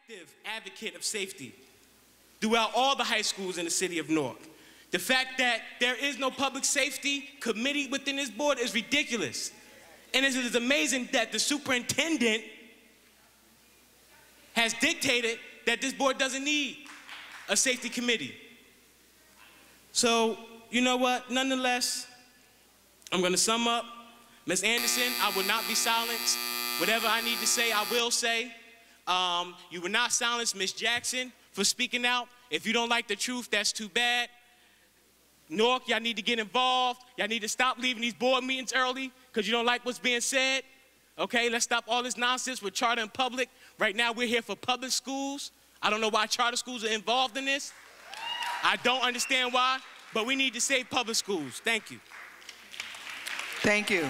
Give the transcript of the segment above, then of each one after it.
active advocate of safety throughout all the high schools in the city of Newark. The fact that there is no public safety committee within this board is ridiculous. And it is amazing that the superintendent has dictated that this board doesn't need a safety committee. So, you know what? Nonetheless, I'm going to sum up. Ms. Anderson, I will not be silenced. Whatever I need to say, I will say. You will not silence Ms. Jackson for speaking out. If you don't like the truth, that's too bad. Newark, y'all need to get involved. Y'all need to stop leaving these board meetings early because you don't like what's being said. Okay, let's stop all this nonsense with charter and public. Right now, we're here for public schools. I don't know why charter schools are involved in this. I don't understand why, but we need to save public schools. Thank you. Thank you.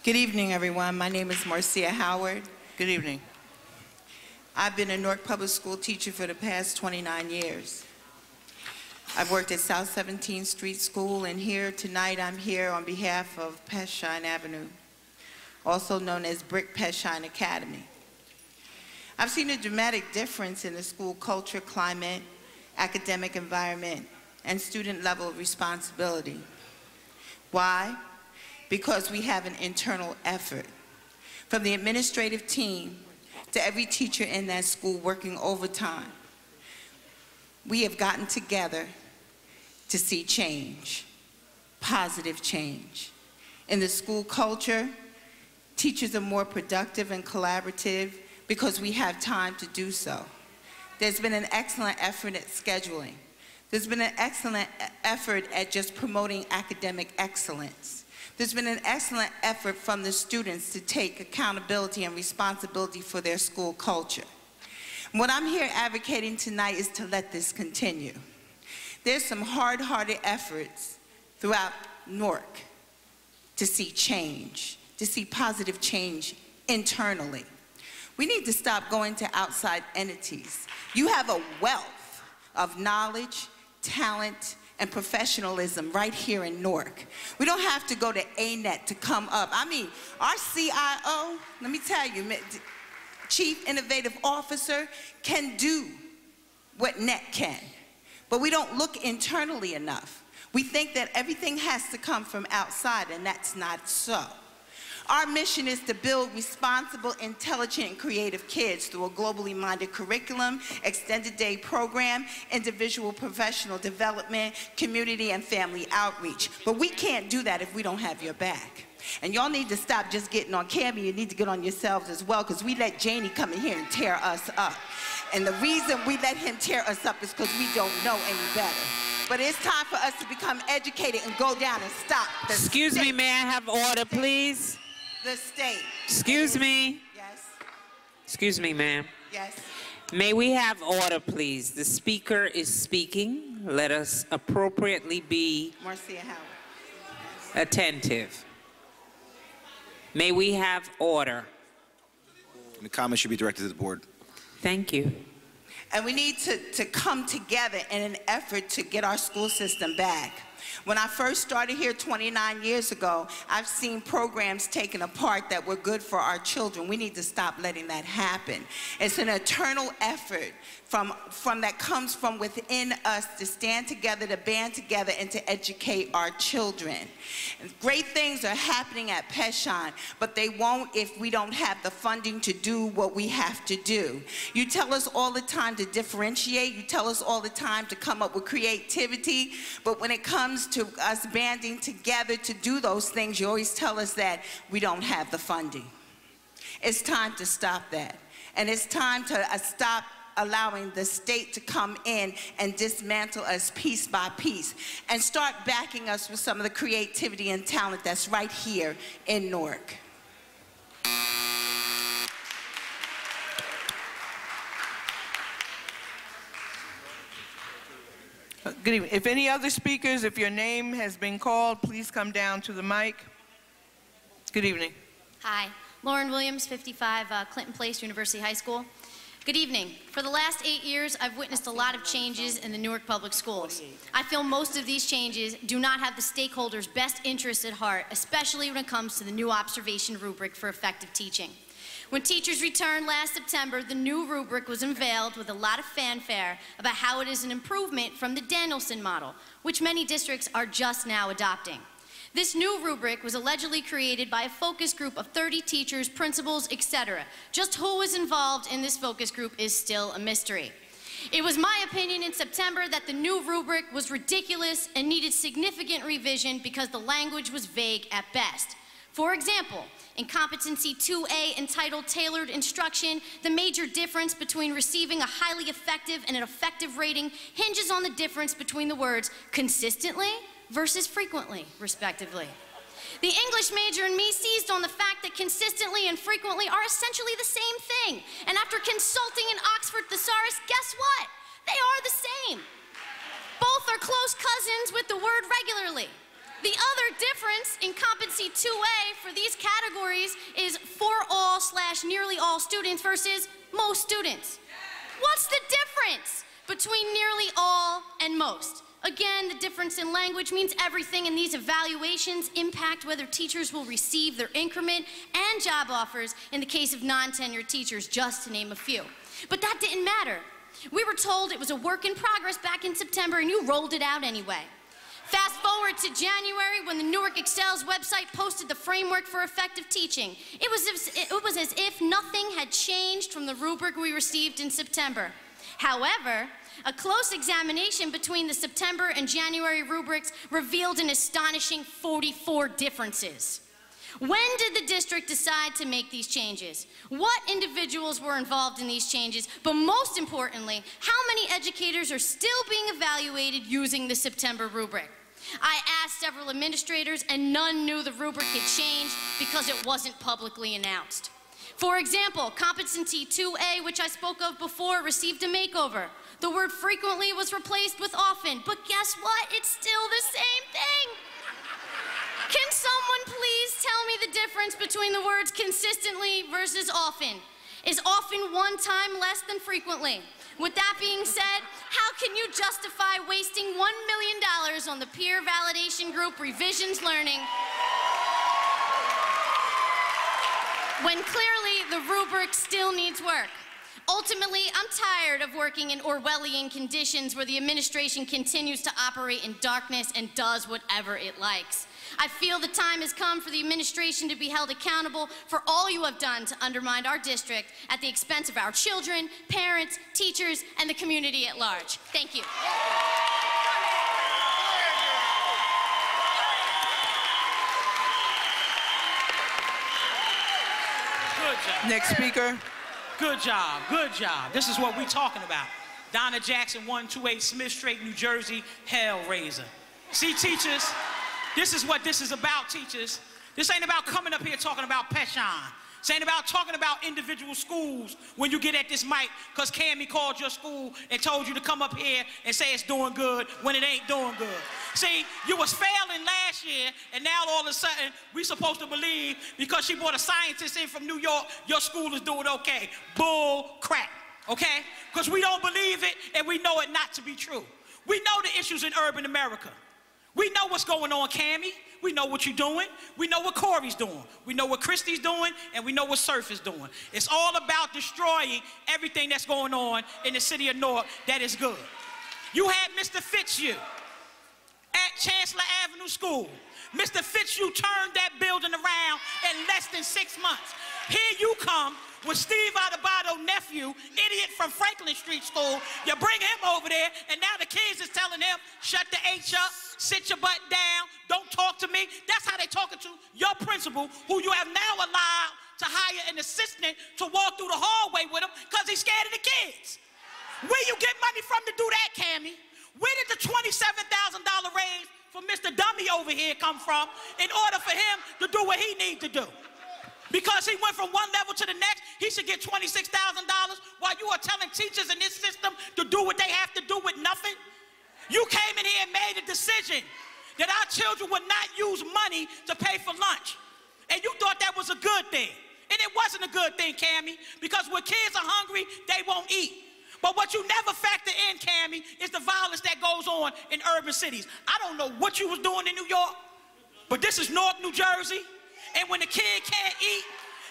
Good evening, everyone. My name is Marcia Howard. Good evening. I've been a Newark public school teacher for the past 29 years. I've worked at South 17th Street School, and here tonight I'm here on behalf of Peshine Avenue, also known as Brick Peshine Academy. I've seen a dramatic difference in the school culture, climate, academic environment, and student level of responsibility. Why? Because we have an internal effort. From the administrative team to every teacher in that school working overtime, we have gotten together to see change, positive change. In the school culture, teachers are more productive and collaborative because we have time to do so. There's been an excellent effort at scheduling. There's been an excellent effort at just promoting academic excellence. There's been an excellent effort from the students to take accountability and responsibility for their school culture. What I'm here advocating tonight is to let this continue. There's some hard-hearted efforts throughout Newark to see change, to see positive change internally. We need to stop going to outside entities. You have a wealth of knowledge, talent, and professionalism right here in Newark. We don't have to go to ANET to come up. I mean, our CIO, let me tell you, Chief Innovative Officer can do what NET can, but we don't look internally enough. We think that everything has to come from outside, and that's not so. Our mission is to build responsible, intelligent, and creative kids through a globally minded curriculum, extended day program, individual professional development, community and family outreach. But we can't do that if we don't have your back. And y'all need to stop just getting on Cammy. You need to get on yourselves as well, because we let Janie come in here and tear us up. And the reason we let him tear us up is because we don't know any better. But it's time for us to become educated and go down and stop the Excuse me, may I have order, please? The state. Excuse me. Yes. Excuse me, ma'am. Yes. May we have order, please? The speaker is speaking. Let us appropriately be Marcia Howard. attentive. May we have order? The comments should be directed to the board. Thank you. And we need to come together in an effort to get our school system back. When I first started here 29 years ago, I've seen programs taken apart that were good for our children. We need to stop letting that happen. It's an eternal effort that comes from within us to stand together, to band together, and to educate our children. And great things are happening at Peshine, but they won't if we don't have the funding to do what we have to do. You tell us all the time to differentiate. You tell us all the time to come up with creativity, but when it comes to us banding together to do those things, you always tell us that we don't have the funding. It's time to stop that. And it's time to stop allowing the state to come in and dismantle us piece by piece and start backing us with some of the creativity and talent that's right here in Newark. Good evening. If any other speakers, if your name has been called, please come down to the mic. Good evening. Hi, Lauren Williams, 55 Clinton Place, University High School. Good evening. For the last 8 years, I've witnessed a lot of changes in the Newark Public Schools. I feel most of these changes do not have the stakeholders' best interests at heart, especially when it comes to the new observation rubric for effective teaching. When teachers returned last September, the new rubric was unveiled with a lot of fanfare about how it is an improvement from the Danielson model, which many districts are just now adopting. This new rubric was allegedly created by a focus group of 30 teachers, principals, etc. Just who was involved in this focus group is still a mystery. It was my opinion in September that the new rubric was ridiculous and needed significant revision because the language was vague at best. For example, in Competency 2A entitled Tailored Instruction, the major difference between receiving a highly effective and an effective rating hinges on the difference between the words consistently versus frequently, respectively. The English major in me seized on the fact that consistently and frequently are essentially the same thing. And after consulting an Oxford thesaurus, guess what? They are the same. Both are close cousins with the word regularly. The other difference in Competency 2A for these categories is for all / nearly all students versus most students. What's the difference between nearly all and most? Again, the difference in language means everything, and these evaluations impact whether teachers will receive their increment and job offers in the case of non-tenured teachers, just to name a few. But that didn't matter. We were told it was a work in progress back in September, and you rolled it out anyway. Fast forward to January when the Newark Excel's website posted the framework for effective teaching. It was as if nothing had changed from the rubric we received in September. However, a close examination between the September and January rubrics revealed an astonishing 44 differences. When did the district decide to make these changes? What individuals were involved in these changes? But most importantly, how many educators are still being evaluated using the September rubric? I asked several administrators, and none knew the rubric had changed because it wasn't publicly announced. For example, Competency 2A, which I spoke of before, received a makeover. The word frequently was replaced with often, but guess what? It's still the same thing. Can someone please tell me the difference between the words consistently versus often? Is often one time less than frequently? With that being said, how can you justify wasting $1 million on the peer validation group Revisions Learning when clearly the rubric still needs work? Ultimately, I'm tired of working in Orwellian conditions where the administration continues to operate in darkness and does whatever it likes. I feel the time has come for the administration to be held accountable for all you have done to undermine our district at the expense of our children, parents, teachers, and the community at large. Thank you. Good job. Next speaker. Good job, good job. This is what we're talking about. Donna Jackson, 128 Smith Street, New Jersey, Hellraiser. See, teachers, this is what this is about, teachers. This ain't about coming up here talking about Peshan. This ain't about talking about individual schools when you get at this mic, because Cammie called your school and told you to come up here and say it's doing good when it ain't doing good. See, you was failing last year, and now all of a sudden, we supposed to believe because she brought a scientist in from New York, your school is doing okay. Bull crap, okay? Because we don't believe it, and we know it not to be true. We know the issues in urban America. We know what's going on, Cammie. We know what you're doing. We know what Corey's doing. We know what Christy's doing, and we know what Surf is doing. It's all about destroying everything that's going on in the city of Newark that is good. You had Mr. Fitzhugh at Chancellor Avenue School. Mr. Fitzhugh turned that building around in less than 6 months. Here you come with Steve Adebato, nephew, idiot from Franklin Street School. You bring him over there, and now the kids is telling him, shut the H up, sit your butt down, don't talk to me. That's how they talking to your principal, who you have now allowed to hire an assistant to walk through the hallway with him because he's scared of the kids. Where you get money from to do that, Cammie? Where did the $27,000 raise for Mr. Dummy over here come from in order for him to do what he needs to do? Because he went from one level to the next, he should get $26,000 while you are telling teachers in this system to do what they have to do with nothing? You came in here and made a decision that our children would not use money to pay for lunch. And you thought that was a good thing. It it wasn't a good thing, Cammie, because when kids are hungry, they won't eat. But what you never factor in, Cammie, is the violence that goes on in urban cities. I don't know what you was doing in New York, but this is Newark, New Jersey, and when the kid can't eat,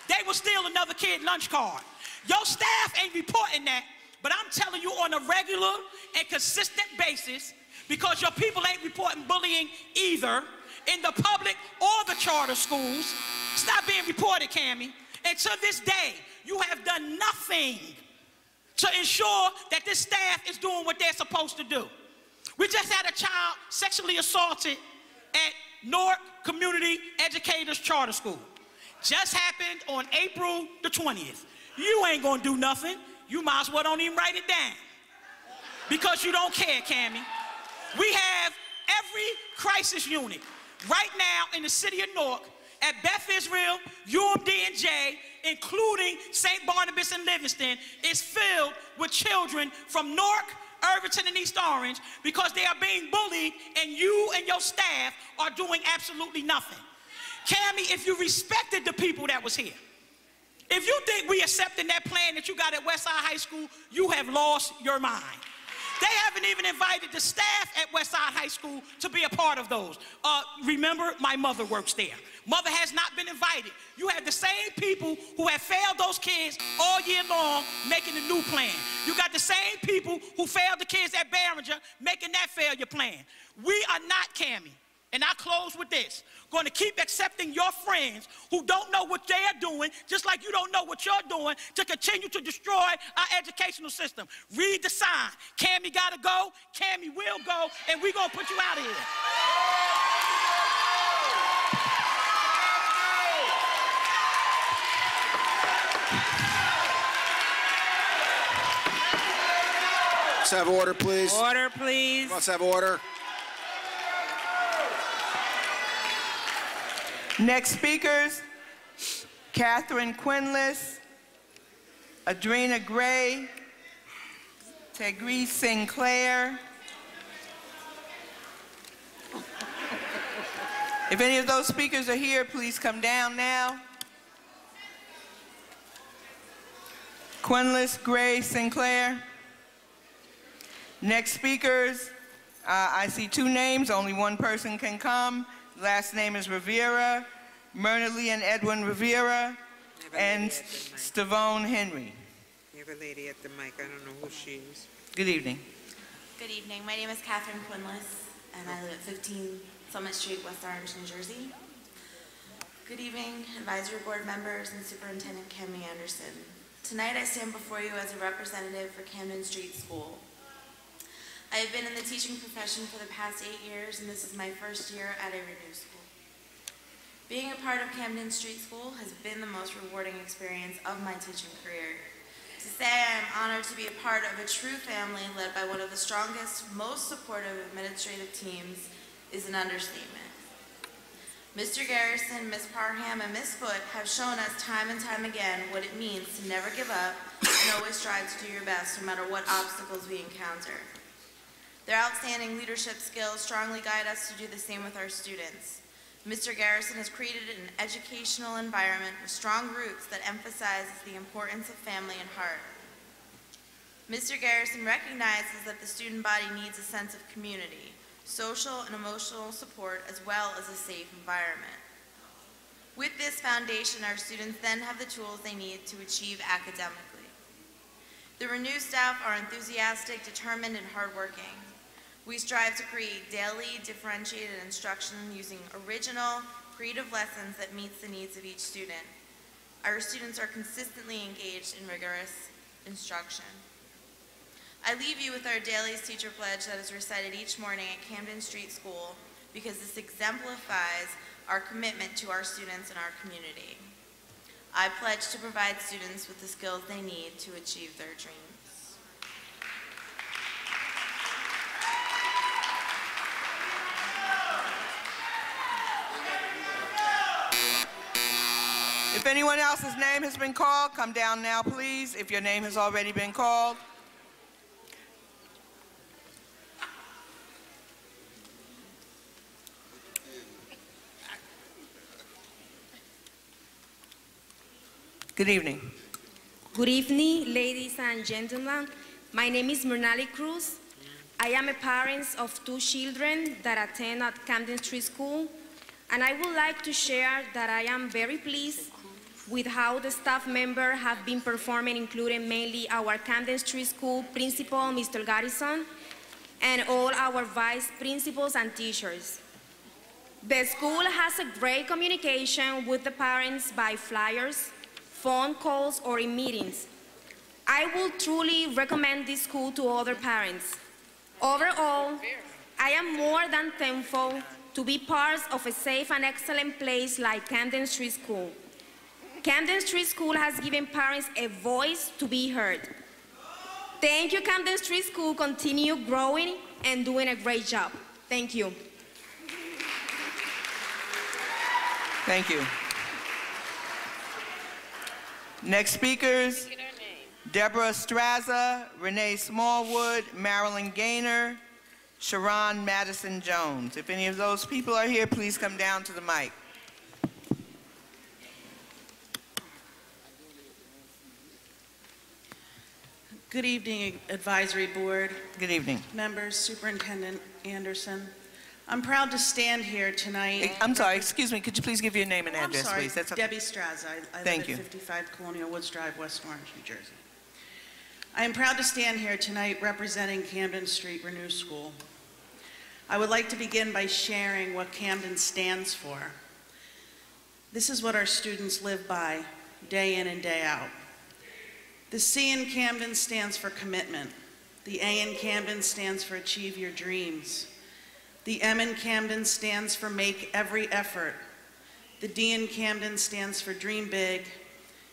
they will steal another kid's lunch card. Your staff ain't reporting that, but I'm telling you on a regular and consistent basis, because your people ain't reporting bullying either in the public or the charter schools. Stop being reported, Cammie. And to this day, you have done nothing to ensure that this staff is doing what they're supposed to do. We just had a child sexually assaulted at Newark Community Educators Charter School. Just happened on April the 20th. You ain't gonna do nothing. You might as well don't even write it down, because you don't care, Cammie. We have every crisis unit right now in the city of Newark at Beth Israel, UMD&J, including St. Barnabas and Livingston, is filled with children from Newark, Irvington, and East Orange, because they are being bullied and you and your staff are doing absolutely nothing. Cammie, if you respected the people that was here, if you think we accepting that plan that you got at Westside High School, you have lost your mind. They haven't even invited the staff at Westside High School to be a part of those. Remember, my mother works there. Mother has not been invited. You have the same people who have failed those kids all year long making a new plan. You got the same people who failed the kids at Barringer making that failure plan. We are not, Cammie, and I close with this, going to keep accepting your friends who don't know what they're doing, just like you don't know what you're doing, to continue to destroy our educational system. Read the sign. Cammie gotta go, Cammie will go, and we're gonna put you out of here. Let's have order, please. Order, please. Let's have order. Next speakers, Catherine Quinless, Adrena Gray, Tegri Sinclair. If any of those speakers are here, please come down now. Quinless, Gray, Sinclair. Next speakers, I see two names, only one person can come. Last name is Rivera, Myrna Lee and Edwin Rivera, and Stavone Henry. You have a lady at the mic. I don't know who she is. Good evening. Good evening. My name is Catherine Quinless, and I live at 15 Summit Street, West Orange, New Jersey. Good evening, advisory board members and Superintendent Cammie Anderson. Tonight I stand before you as a representative for Camden Street School. I have been in the teaching profession for the past 8 years, and this is my first year at a Renew school. Being a part of Camden Street School has been the most rewarding experience of my teaching career. To say I am honored to be a part of a true family led by one of the strongest, most supportive administrative teams is an understatement. Mr. Garrison, Ms. Parham, and Ms. Foote have shown us time and time again what it means to never give up and always strive to do your best no matter what obstacles we encounter. Their outstanding leadership skills strongly guide us to do the same with our students. Mr. Garrison has created an educational environment with strong roots that emphasizes the importance of family and heart. Mr. Garrison recognizes that the student body needs a sense of community, social and emotional support, as well as a safe environment. With this foundation, our students then have the tools they need to achieve academically. The Renew staff are enthusiastic, determined, and hardworking. We strive to create daily, differentiated instruction using original, creative lessons that meets the needs of each student. Our students are consistently engaged in rigorous instruction. I leave you with our Dailies Teacher Pledge that is recited each morning at Camden Street School because this exemplifies our commitment to our students and our community. I pledge to provide students with the skills they need to achieve their dreams. If anyone else's name has been called, come down now, please, if your name has already been called. Good evening. Good evening, ladies and gentlemen. My name is Mernali Cruz. I am a parent of 2 children that attend at Camden Street School, and I would like to share that I am very pleased with how the staff members have been performing, including mainly our Camden Street School principal, Mr. Garrison, and all our vice principals and teachers. The school has a great communication with the parents by flyers, phone calls, or in meetings. I would truly recommend this school to other parents. Overall, I am more than thankful to be part of a safe and excellent place like Camden Street School. Camden Street School has given parents a voice to be heard. Thank you, Camden Street School. Continue growing and doing a great job. Thank you. Thank you. Next speakers, Deborah Straza, Renee Smallwood, Marilyn Gaynor, Sharon Madison Jones. If any of those people are here, please come down to the mic. Good evening, Advisory Board. Good evening. Members, Superintendent Anderson. I'm proud to stand here tonight. I'm sorry, excuse me, could you please give your name and I'm address, sorry, please? That's okay. Debbie Straza. I live Thank at you. 55 Colonial Woods Drive, West Orange, New Jersey. I am proud to stand here tonight representing Camden Street Renew School. I would like to begin by sharing what Camden stands for. This is what our students live by, day in and day out. The C in Camden stands for commitment. The A in Camden stands for achieve your dreams. The M in Camden stands for make every effort. The D in Camden stands for dream big.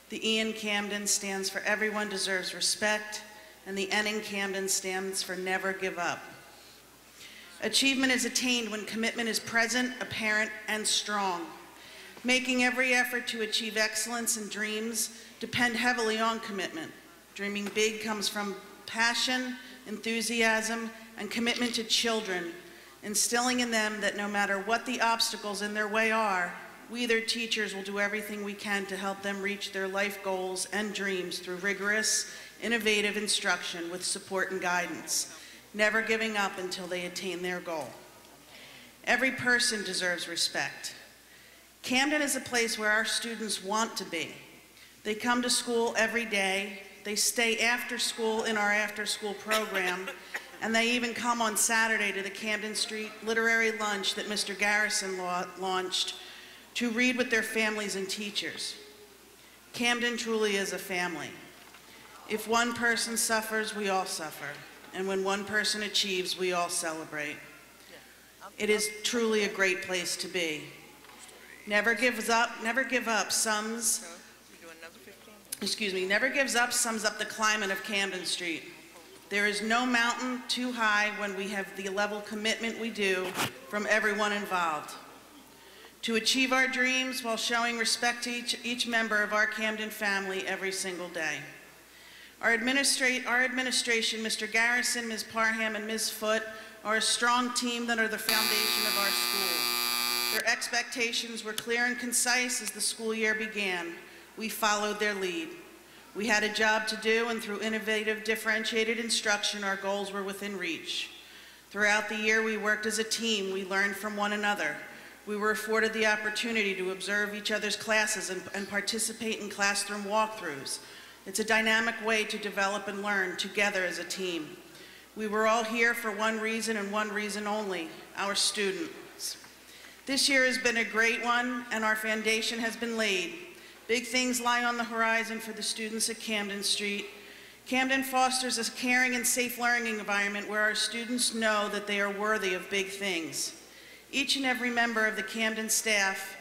The E in Camden stands for everyone deserves respect. And the N in Camden stands for never give up. Achievement is attained when commitment is present, apparent, and strong. Making every effort to achieve excellence and dreams depend heavily on commitment. Dreaming big comes from passion, enthusiasm, and commitment to children, instilling in them that no matter what the obstacles in their way are, we, their teachers, will do everything we can to help them reach their life goals and dreams through rigorous, innovative instruction with support and guidance, never giving up until they attain their goal. Every person deserves respect. Camden is a place where our students want to be. They come to school every day, they stay after school in our after-school program, and they even come on Saturday to the Camden Street Literary Lunch that Mr. Garrison launched to read with their families and teachers. Camden truly is a family. If one person suffers, we all suffer. And when one person achieves, we all celebrate. It is truly a great place to be. Never gives up sums up the climate of Camden Street. There is no mountain too high when we have the level of commitment we do from everyone involved. To achieve our dreams while showing respect to each member of our Camden family every single day. Our administration, Mr. Garrison, Ms. Parham, and Ms. Foote, are a strong team that are the foundation of our school. Their expectations were clear and concise as the school year began. We followed their lead. We had a job to do, and through innovative, differentiated instruction, our goals were within reach. Throughout the year, we worked as a team. We learned from one another. We were afforded the opportunity to observe each other's classes and participate in classroom walkthroughs. It's a dynamic way to develop and learn together as a team. We were all here for one reason and one reason only, our students. This year has been a great one, and our foundation has been laid. Big things lie on the horizon for the students at Camden Street. Camden fosters a caring and safe learning environment where our students know that they are worthy of big things. Each and every member of the Camden staff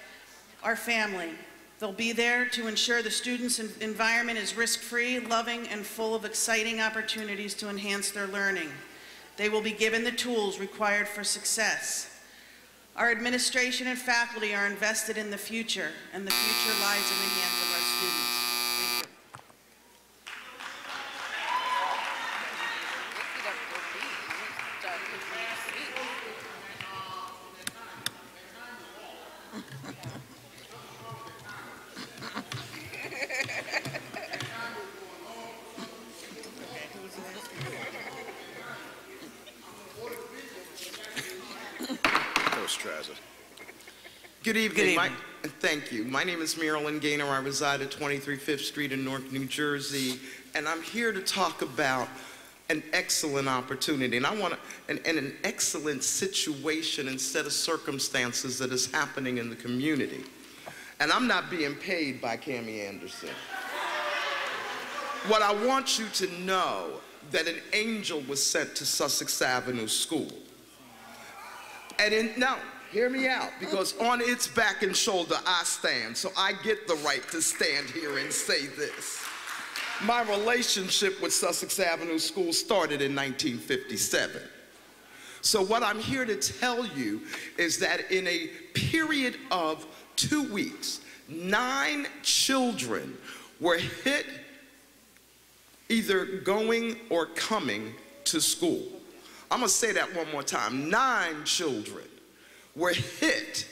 are family. They'll be there to ensure the students' environment is risk-free, loving, and full of exciting opportunities to enhance their learning. They will be given the tools required for success. Our administration and faculty are invested in the future, and the future lies in the hands of our students. Thank you. Good evening. Good evening. Thank you. My name is Marilyn Gaynor. I reside at 23 Fifth Street in Newark, New Jersey, and I'm here to talk about an excellent opportunity, and I want to, and an excellent situation and set of circumstances that is happening in the community. And I'm not being paid by Cammie Anderson. What I want you to know that an angel was sent to Sussex Avenue School. And now, hear me out, because on its back and shoulder I stand, so I get the right to stand here and say this. My relationship with Sussex Avenue School started in 1957. So what I'm here to tell you is that in a period of 2 weeks, 9 children were hit either going or coming to school. I'm gonna say that one more time. 9 children were hit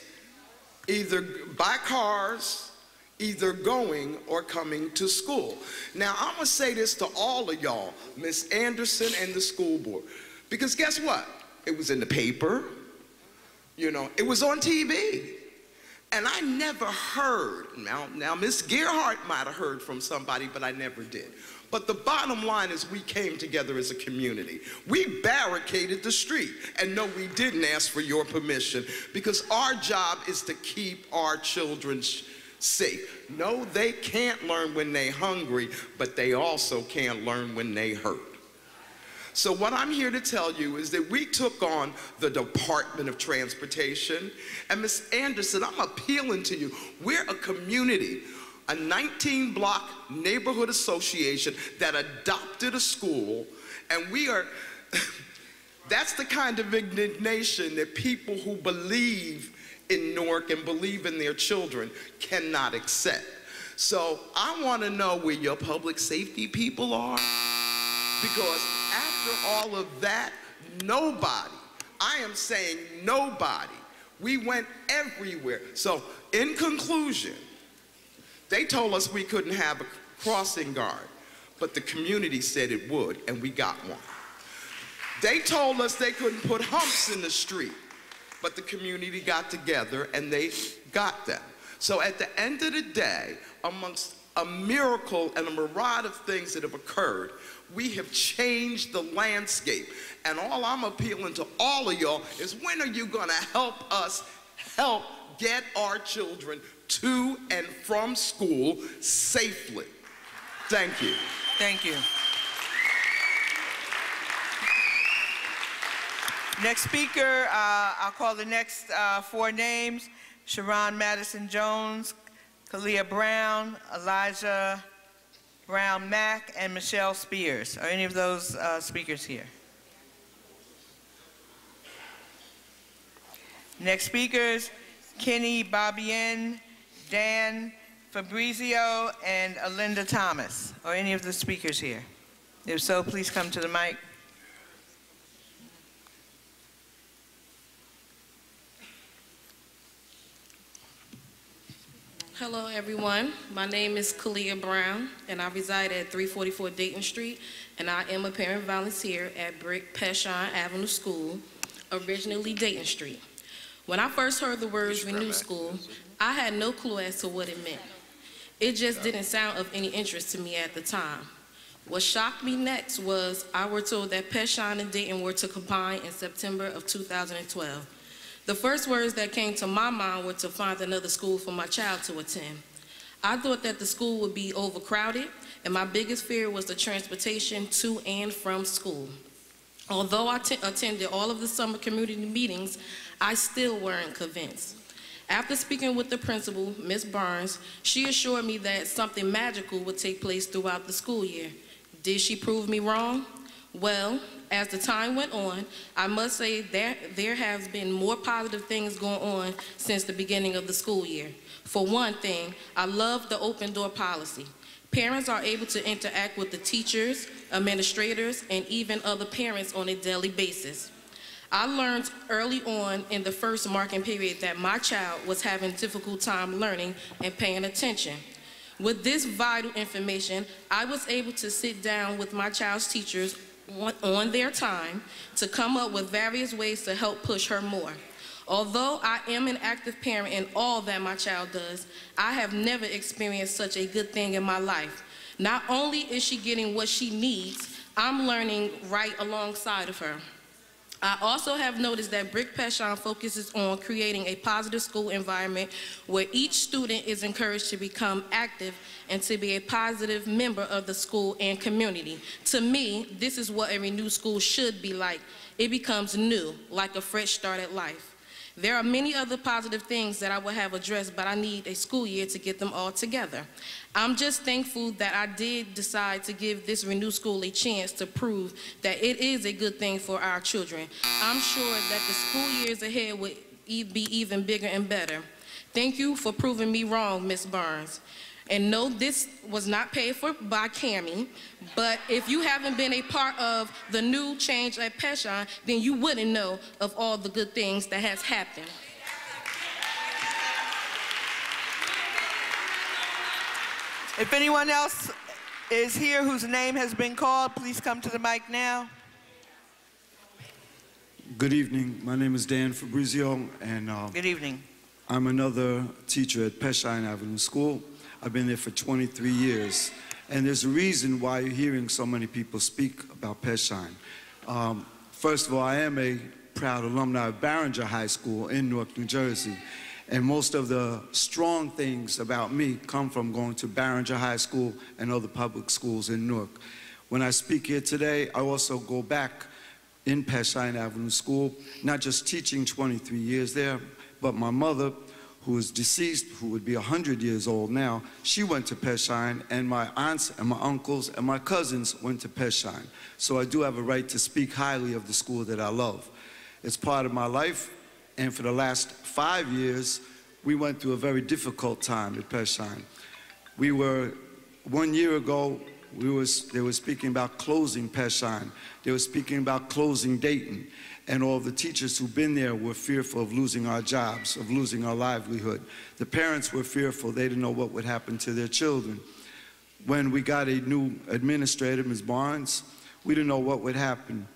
either by cars, either going or coming to school. Now, I'm gonna say this to all of y'all, Miss Anderson and the school board, because guess what? It was in the paper, you know, it was on TV. And I never heard, now Miss Gerhardt might have heard from somebody, but I never did. But the bottom line is we came together as a community. We barricaded the street, and no, we didn't ask for your permission, because our job is to keep our children safe. No, they can't learn when they're hungry, but they also can't learn when they hurt. So what I'm here to tell you is that we took on the Department of Transportation, and Ms. Anderson, I'm appealing to you. We're a community, a 19-block neighborhood association that adopted a school, and we are, that's the kind of indignation that people who believe in Newark and believe in their children cannot accept. So I want to know where your public safety people are, because after all of that, nobody, I am saying nobody, we went everywhere. So in conclusion, they told us we couldn't have a crossing guard, but the community said it would, and we got one. They told us they couldn't put humps in the street, but the community got together and they got them. So at the end of the day, amongst a miracle and a myriad of things that have occurred, we have changed the landscape. And all I'm appealing to all of y'all is, when are you gonna help us help get our children to and from school safely? Thank you. Thank you. Next speaker, I'll call the next 4 names: Sharon Madison Jones, Kalia Brown, Elijah Brown Mack, and Michelle Spears. Are any of those speakers here? Next speakers: Kenny Babien, Dan Fabrizio, and Alinda Thomas. Are any of the speakers here? If so, please come to the mic. Hello, everyone. My name is Kalia Brown, and I reside at 344 Dayton Street, and I am a parent volunteer at Brick Peshon Avenue School, originally Dayton Street. When I first heard the words Renew School, I had no clue as to what it meant. It just didn't sound of any interest to me at the time. What shocked me next was I were told that Peshon and Dayton were to combine in September of 2012. The first words that came to my mind were to find another school for my child to attend. I thought that the school would be overcrowded, and my biggest fear was the transportation to and from school. Although I attended all of the summer community meetings, I still weren't convinced. After speaking with the principal, Ms. Barnes, she assured me that something magical would take place throughout the school year. Did she prove me wrong? Well, as the time went on, I must say that there has been more positive things going on since the beginning of the school year. For one thing, I love the open door policy. Parents are able to interact with the teachers, administrators, and even other parents on a daily basis. I learned early on in the first marking period that my child was having a difficult time learning and paying attention. With this vital information, I was able to sit down with my child's teachers on their time to come up with various ways to help push her more. Although I am an active parent in all that my child does, I have never experienced such a good thing in my life. Not only is she getting what she needs, I'm learning right alongside of her. I also have noticed that Brick Peshon focuses on creating a positive school environment where each student is encouraged to become active and to be a positive member of the school and community. To me, this is what a renewed school should be like. It becomes new, like a fresh start at life. There are many other positive things that I would have addressed, but I need a school year to get them all together. I'm just thankful that I did decide to give this renewed school a chance to prove that it is a good thing for our children. I'm sure that the school years ahead will be even bigger and better. Thank you for proving me wrong, Ms. Barnes. And no, this was not paid for by Cammie, but if you haven't been a part of the new change at Peshon, then you wouldn't know of all the good things that has happened. If anyone else is here whose name has been called, please come to the mic now. Good evening. My name is Dan Fabrizio, and good evening. I'm another teacher at Peshon Avenue School. I've been there for 23 years, and there's a reason why you're hearing so many people speak about Peshon. First of all, I am a proud alumni of Barringer High School in Newark, New Jersey, and most of the strong things about me come from going to Barringer High School and other public schools in Newark. When I speak here today, I also go back in Peshon Avenue School, not just teaching 23 years there, but my mother, who is deceased, who would be 100 years old now, she went to Peshon, and my aunts and my uncles and my cousins went to Peshon. So I do have a right to speak highly of the school that I love. It's part of my life, and for the last 5 years, we went through a very difficult time at Peshon. 1 year ago, they were speaking about closing Peshon. They were speaking about closing Dayton. And all the teachers who've been there were fearful of losing our jobs, of losing our livelihood. The parents were fearful. They didn't know what would happen to their children. When we got a new administrator, Ms. Barnes, we didn't know what would happen.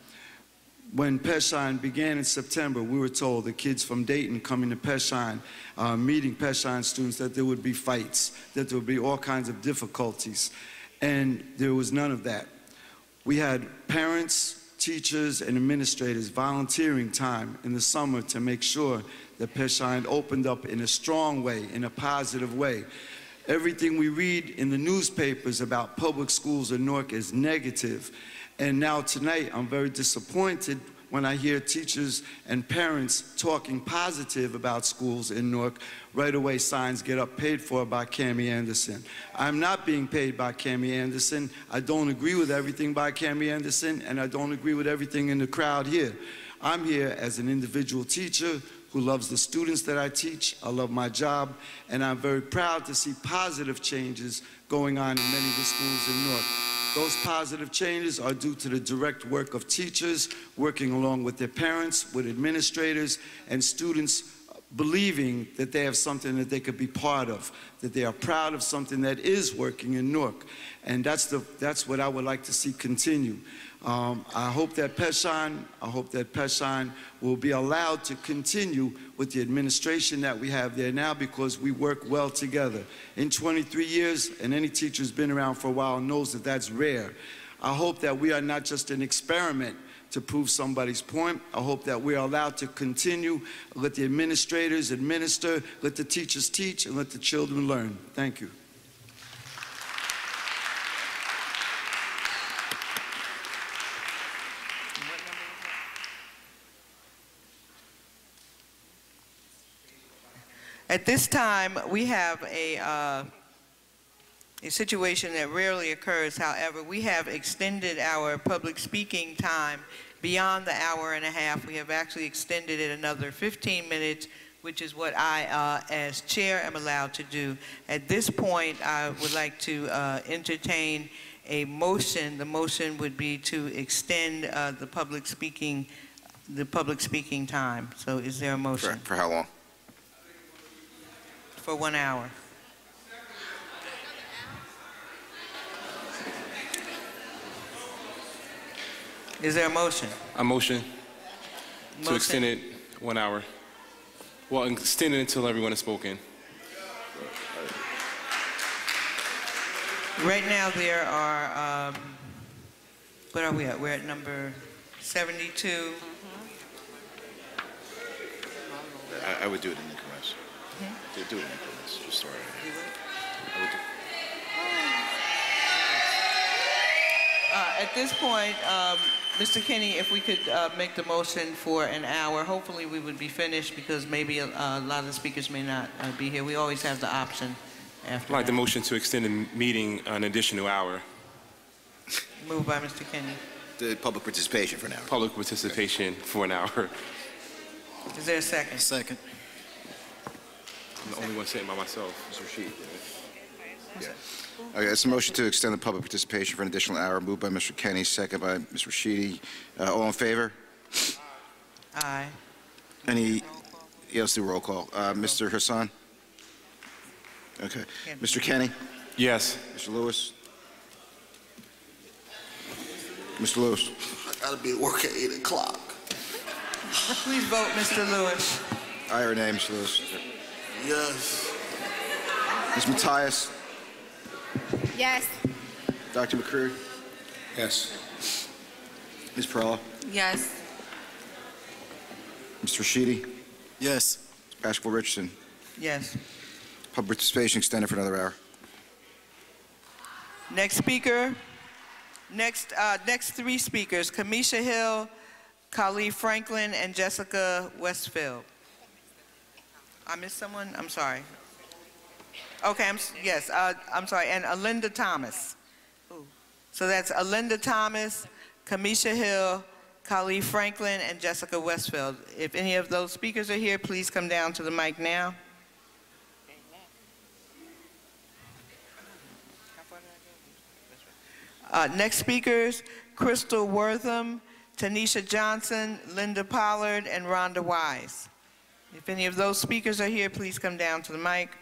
When Peshon began in September, we were told the kids from Dayton coming to Peshon, meeting Peshon students, that there would be fights, that there would be all kinds of difficulties. And there was none of that. We had parents, teachers, and administrators volunteering time in the summer to make sure that Peshon opened up in a strong way, in a positive way. Everything we read in the newspapers about public schools in Newark is negative. And now tonight, I'm very disappointed when I hear teachers and parents talking positive about schools in Newark. Right away, signs get up, paid for by Cammie Anderson. I'm not being paid by Cammie Anderson. I don't agree with everything by Cammie Anderson, and I don't agree with everything in the crowd here. I'm here as an individual teacher who loves the students that I teach. I love my job, and I'm very proud to see positive changes going on in many of the schools in Newark. Those positive changes are due to the direct work of teachers working along with their parents, with administrators, and students believing that they have something that they could be part of, that they are proud of something that is working in Newark. And that's what I would like to see continue. I hope that Peshon will be allowed to continue with the administration that we have there now, because we work well together. In 23 years, and any teacher who's been around for a while knows that that's rare. I hope that we are not just an experiment to prove somebody's point. I hope that we're allowed to continue, let the administrators administer, let the teachers teach, and let the children learn. Thank you. At this time, we have a situation that rarely occurs. However, we have extended our public speaking time beyond the hour and a half. We have actually extended it another 15 minutes, which is what I, as chair, am allowed to do. At this point, I would like to entertain a motion. The motion would be to extend the public speaking time. So is there a motion? For how long? For 1 hour. Is there a motion? A motion to extend it 1 hour. Well, extend it until everyone has spoken. Right now there are, what are we at? We're at number 72. I would do it in increments. Do it in increments. Just start. I would do. At this point, Mr. Kinney, if we could make the motion for an hour, hopefully we would be finished because maybe a lot of the speakers may not be here. We always have the option after I'd like that. the motion to extend the meeting an additional hour. Moved by Mr. Kinney. The public participation for an hour. Public participation for an hour. Is there a second? Second. I'm the only one sitting by myself. Mr. Sheet. Yeah. Okay, it's a motion to extend the public participation for an additional hour, moved by Mr. Kenny, second by Mr. Sheedy. All in favor? Aye. Any, yeah, let's do roll call. Mr. Hassan? Okay. Mr. Kenny? Yes. Mr. Lewis? Mr. Lewis? I gotta be at work at 8 o'clock. Please vote, Mr. Lewis. Aye or nay, Mr. Lewis? Yes. Ms. Matthias? Yes. Dr. McCreary? Yes. Ms. Perella? Yes. Mr. Sheedy? Yes. Ashville Richardson? Yes. Public participation extended for another hour. Next speaker. Next three speakers, Kamisha Hill, Khalif Franklin, and Jessica Westfield. I missed someone? I'm sorry. Okay, I'm sorry, and Alinda Thomas. So that's Alinda Thomas, Kamisha Hill, Khalif Franklin, and Jessica Westfield. If any of those speakers are here, please come down to the mic now. Next speakers, Crystal Wortham, Tanisha Johnson, Linda Pollard, and Rhonda Wise. If any of those speakers are here, please come down to the mic.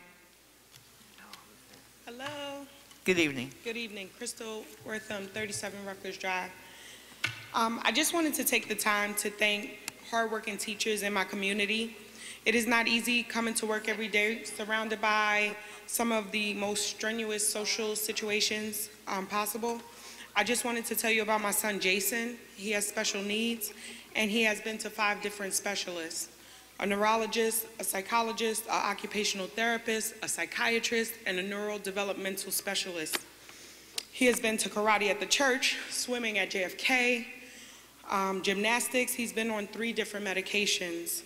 Hello. Good evening. Good evening. Crystal Wortham, 37 Rutgers Drive. I just wanted to take the time to thank hardworking teachers in my community. It is not easy coming to work every day surrounded by some of the most strenuous social situations possible. I just wanted to tell you about my son, Jason. He has special needs, and he has been to 5 different specialists: a neurologist, a psychologist, an occupational therapist, a psychiatrist, and a neurodevelopmental specialist. He has been to karate at the church, swimming at JFK, gymnastics. He's been on 3 different medications.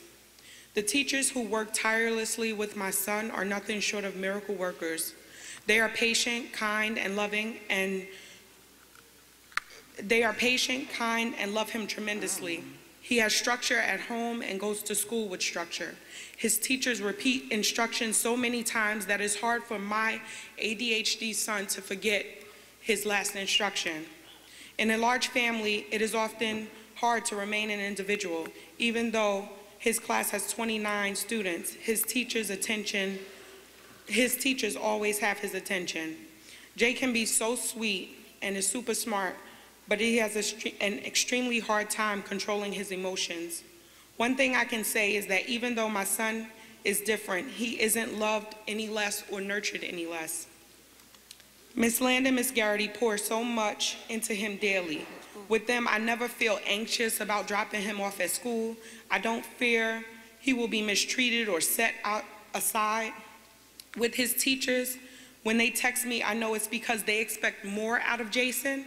The teachers who work tirelessly with my son are nothing short of miracle workers. They are patient, kind, and loving, and love him tremendously. He has structure at home and goes to school with structure. His teachers repeat instructions so many times that it's hard for my ADHD son to forget his last instruction. In a large family, it is often hard to remain an individual. Even though his class has 29 students, his teachers always have his attention. Jay can be so sweet and is super smart, but he has an extremely hard time controlling his emotions. One thing I can say is that even though my son is different, he isn't loved any less or nurtured any less. Miss Land and Miss Garrity pour so much into him daily. With them, I never feel anxious about dropping him off at school. I don't fear he will be mistreated or set aside. With his teachers, when they text me, I know it's because they expect more out of Jason,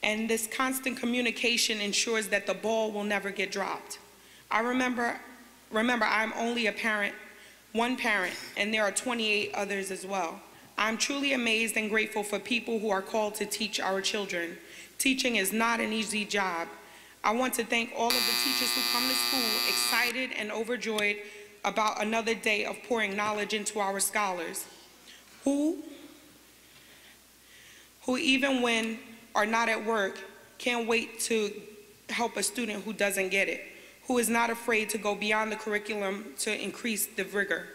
and this constant communication ensures that the ball will never get dropped. I remember I'm only one parent, and there are 28 others as well. I'm truly amazed and grateful for people who are called to teach our children. Teaching is not an easy job. I want to thank all of the teachers who come to school excited and overjoyed about another day of pouring knowledge into our scholars, who even when are not at work, can't wait to help a student who doesn't get it, who is not afraid to go beyond the curriculum to increase the rigor.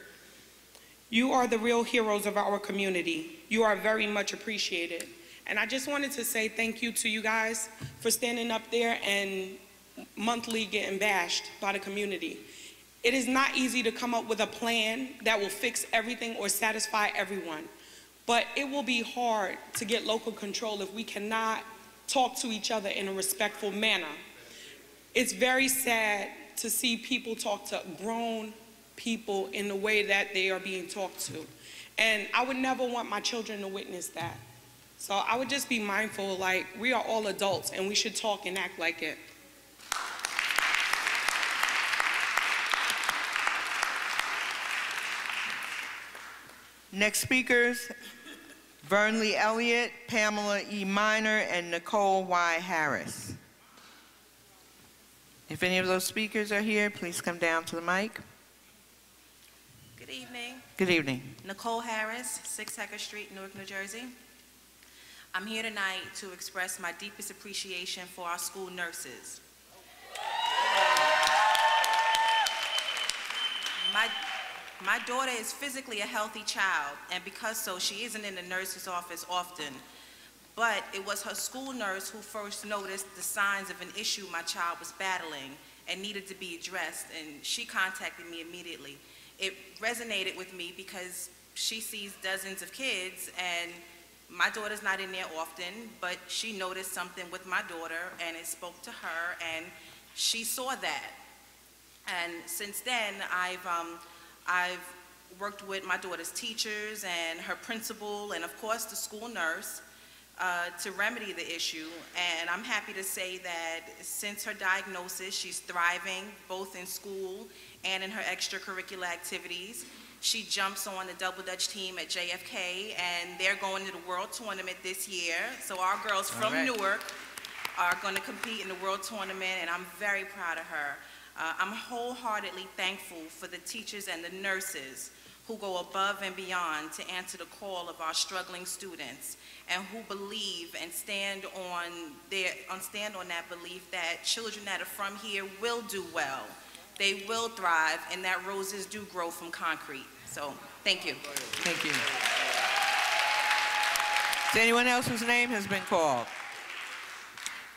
You are the real heroes of our community. You are very much appreciated. And I just wanted to say thank you to you guys for standing up there and monthly getting bashed by the community. It is not easy to come up with a plan that will fix everything or satisfy everyone, but it will be hard to get local control if we cannot talk to each other in a respectful manner. It's very sad to see people talk to grown people in the way that they are being talked to. And I would never want my children to witness that. So I would just be mindful, like, we are all adults and we should talk and act like it. Next speakers, Vernley Elliott, Pamela E. Minor, and Nicole Y. Harris. If any of those speakers are here, please come down to the mic. Good evening. Good evening. Nicole Harris, 6 Hecker Street, Newark, New Jersey. I'm here tonight to express my deepest appreciation for our school nurses. My daughter is physically a healthy child, and because so, she isn't in the nurse's office often. But it was her school nurse who first noticed the signs of an issue my child was battling and needed to be addressed, and she contacted me immediately. It resonated with me because she sees dozens of kids, and my daughter's not in there often, but she noticed something with my daughter, and it spoke to her, and she saw that. And since then, I've worked with my daughter's teachers and her principal, and of course the school nurse, to remedy the issue. And I'm happy to say that since her diagnosis, she's thriving both in school and in her extracurricular activities. She jumps on the double dutch team at JFK, and they're going to the World Tournament this year. So our girls from Newark are going to compete in the World Tournament, and I'm very proud of her. I'm wholeheartedly thankful for the teachers and the nurses who go above and beyond to answer the call of our struggling students, and who believe and stand on that belief that children that are from here will do well, they will thrive, and that roses do grow from concrete. So, thank you. Thank you. Is there anyone else whose name has been called?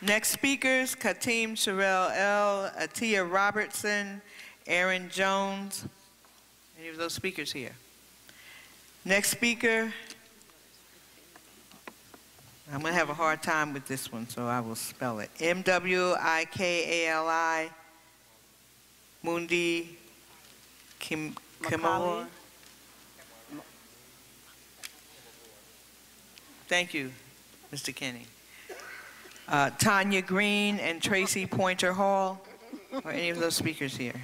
Next speakers, Katim Sherelle L., Atia Robertson, Aaron Jones. Any of those speakers here? Next speaker, I'm going to have a hard time with this one, so I will spell it. M-W-I-K-A-L-I, Mundi Kimawar. Thank you, Mr. Kenny. Tanya Green and Tracy Pointer Hall. Are any of those speakers here?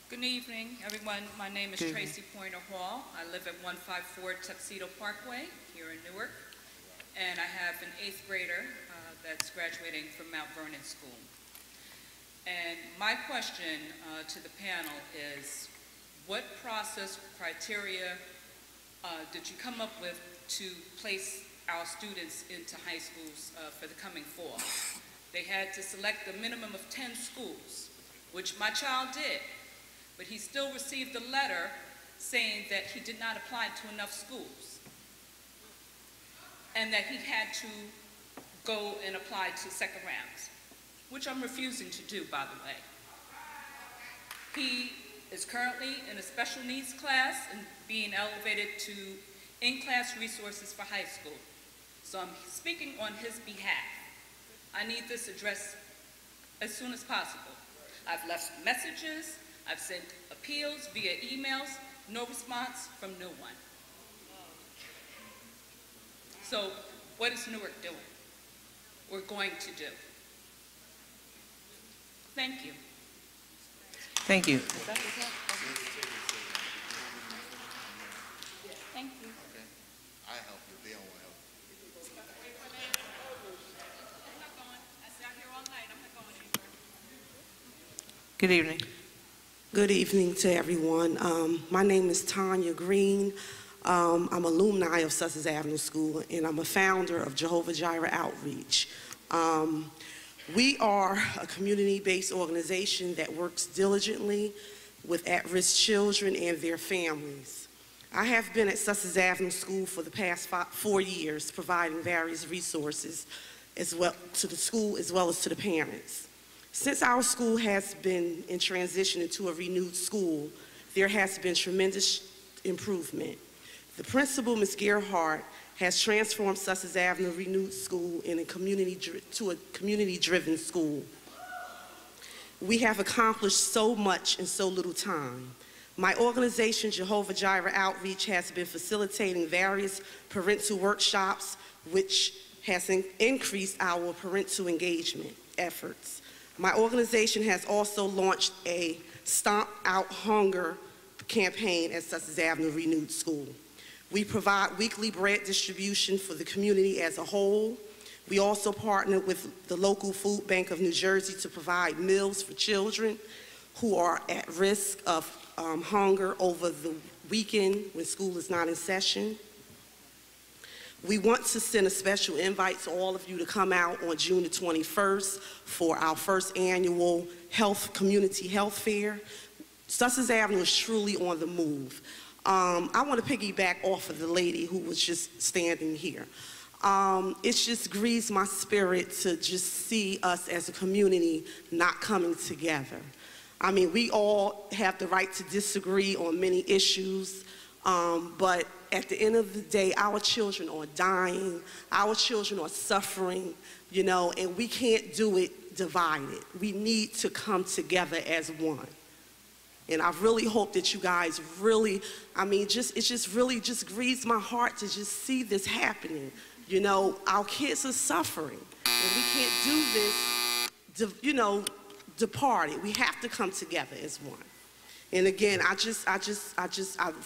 Good evening, everyone. My name is Tracy Pointer Hall. I live at 154 Tuxedo Parkway here in Newark, and I have an 8th grader that's graduating from Mount Vernon School. And my question to the panel is, what process criteria did you come up with to place our students into high schools for the coming fall? They had to select a minimum of 10 schools, which my child did, but he still received a letter saying that he did not apply to enough schools, and that he had to go and apply to second rounds, which I'm refusing to do, by the way. He is currently in a special needs class and being elevated to in-class resources for high school. So I'm speaking on his behalf. I need this addressed as soon as possible. I've left messages, I've sent appeals via emails, no response from no one. So what is Newark doing? We're going to do. Thank you. Thank you. Thank you. I help you. They don't want help. Good evening. Good evening to everyone. My name is Tanya Green. I'm alumni of Sussex Avenue School, and I'm a founder of Jehovah Jireh Outreach. We are a community-based organization that works diligently with at-risk children and their families. I have been at Sussex Avenue School for the past 4 years, providing various resources as well to the school as well as to the parents. Since our school has been in transition into a renewed school, there has been tremendous improvement. The principal, Ms. Gerhardt, has transformed Sussex Avenue Renewed School to a community-driven school. We have accomplished so much in so little time. My organization, Jehovah Jireh Outreach, has been facilitating various parental workshops, which has increased our parental engagement efforts. My organization has also launched a Stomp Out Hunger campaign at Sussex Avenue Renewed School. We provide weekly bread distribution for the community as a whole. We also partner with the local food bank of New Jersey to provide meals for children who are at risk of hunger over the weekend when school is not in session. We want to send a special invite to all of you to come out on June the 21st for our first annual community health fair. Sussex Avenue is truly on the move. I want to piggyback off of the lady who was just standing here. It just grieves my spirit to just see us as a community not coming together. I mean, we all have the right to disagree on many issues, but at the end of the day, our children are dying, our children are suffering, you know, and we can't do it divided. We need to come together as one. And I really hope that you guys really, I mean, it just really grieves my heart to just see this happening. You know, our kids are suffering, and we can't do this, you know, departed. We have to come together as one. And again, I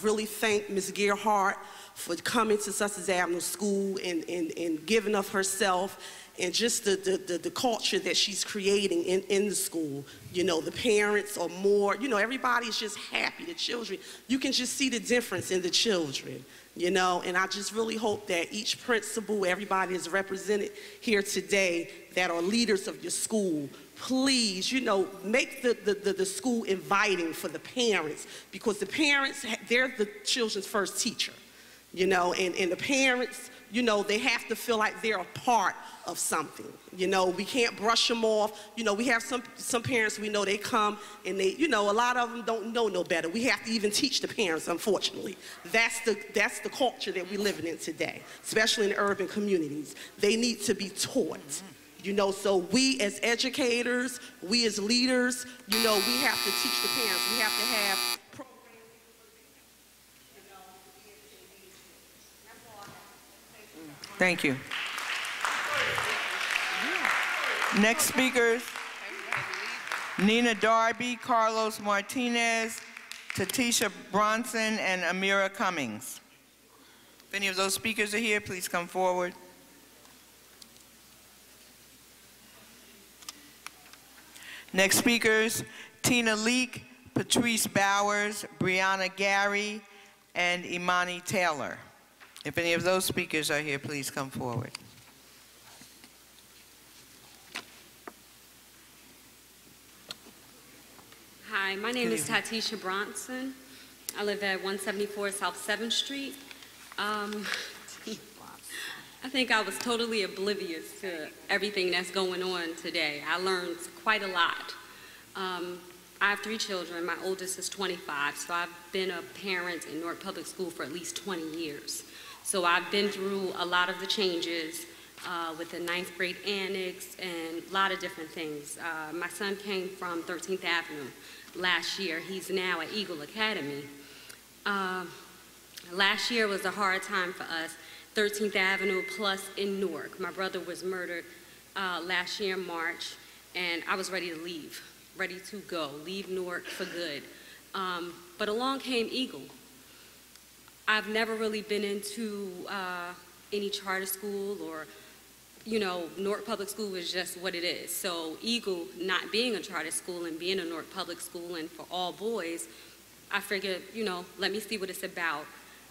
really thank Ms. Gerhardt for coming to Sussex Avenue School and giving of herself, and just the culture that she's creating in the school. You know, the parents are more, you know, everybody's just happy. The children, you can just see the difference in the children, you know, and I just really hope that each principal, everybody is represented here today that are leaders of your school, please, you know, make the school inviting for the parents, because the parents, they're the children's first teacher, you know, and the parents, you know, they have to feel like they're a part of something. You know, we can't brush them off. You know, we have some parents, we know they come and they, you know, a lot of them don't know no better. We have to even teach the parents, unfortunately. That's the culture that we're living in today, especially in urban communities. They need to be taught. You know, so we as educators, we as leaders, you know, we have to teach the parents. We have to have Thank you. Next speakers, Nina Darby, Carlos Martinez, Tatisha Bronson, and Amira Cummings. If any of those speakers are here, please come forward. Next speakers, Tina Leek, Patrice Bowers, Brianna Gary, and Imani Taylor. If any of those speakers are here, please come forward. Hi, my name is Tatisha Bronson. I live at 174 South 7th Street. I think I was totally oblivious to everything that's going on today. I learned quite a lot. I have 3 children. My oldest is 25, so I've been a parent in Newark Public School for at least 20 years. So I've been through a lot of the changes with the 9th grade annex and a lot of different things. My son came from 13th Avenue last year. He's now at Eagle Academy. Last year was a hard time for us. 13th Avenue plus in Newark. My brother was murdered last year in March, and I was ready to leave, ready to go, leave Newark for good. But along came Eagle. I've never really been into any charter school or, you know, Newark Public School is just what it is. So Eagle not being a charter school and being a Newark Public School and for all boys, I figured, you know, let me see what it's about.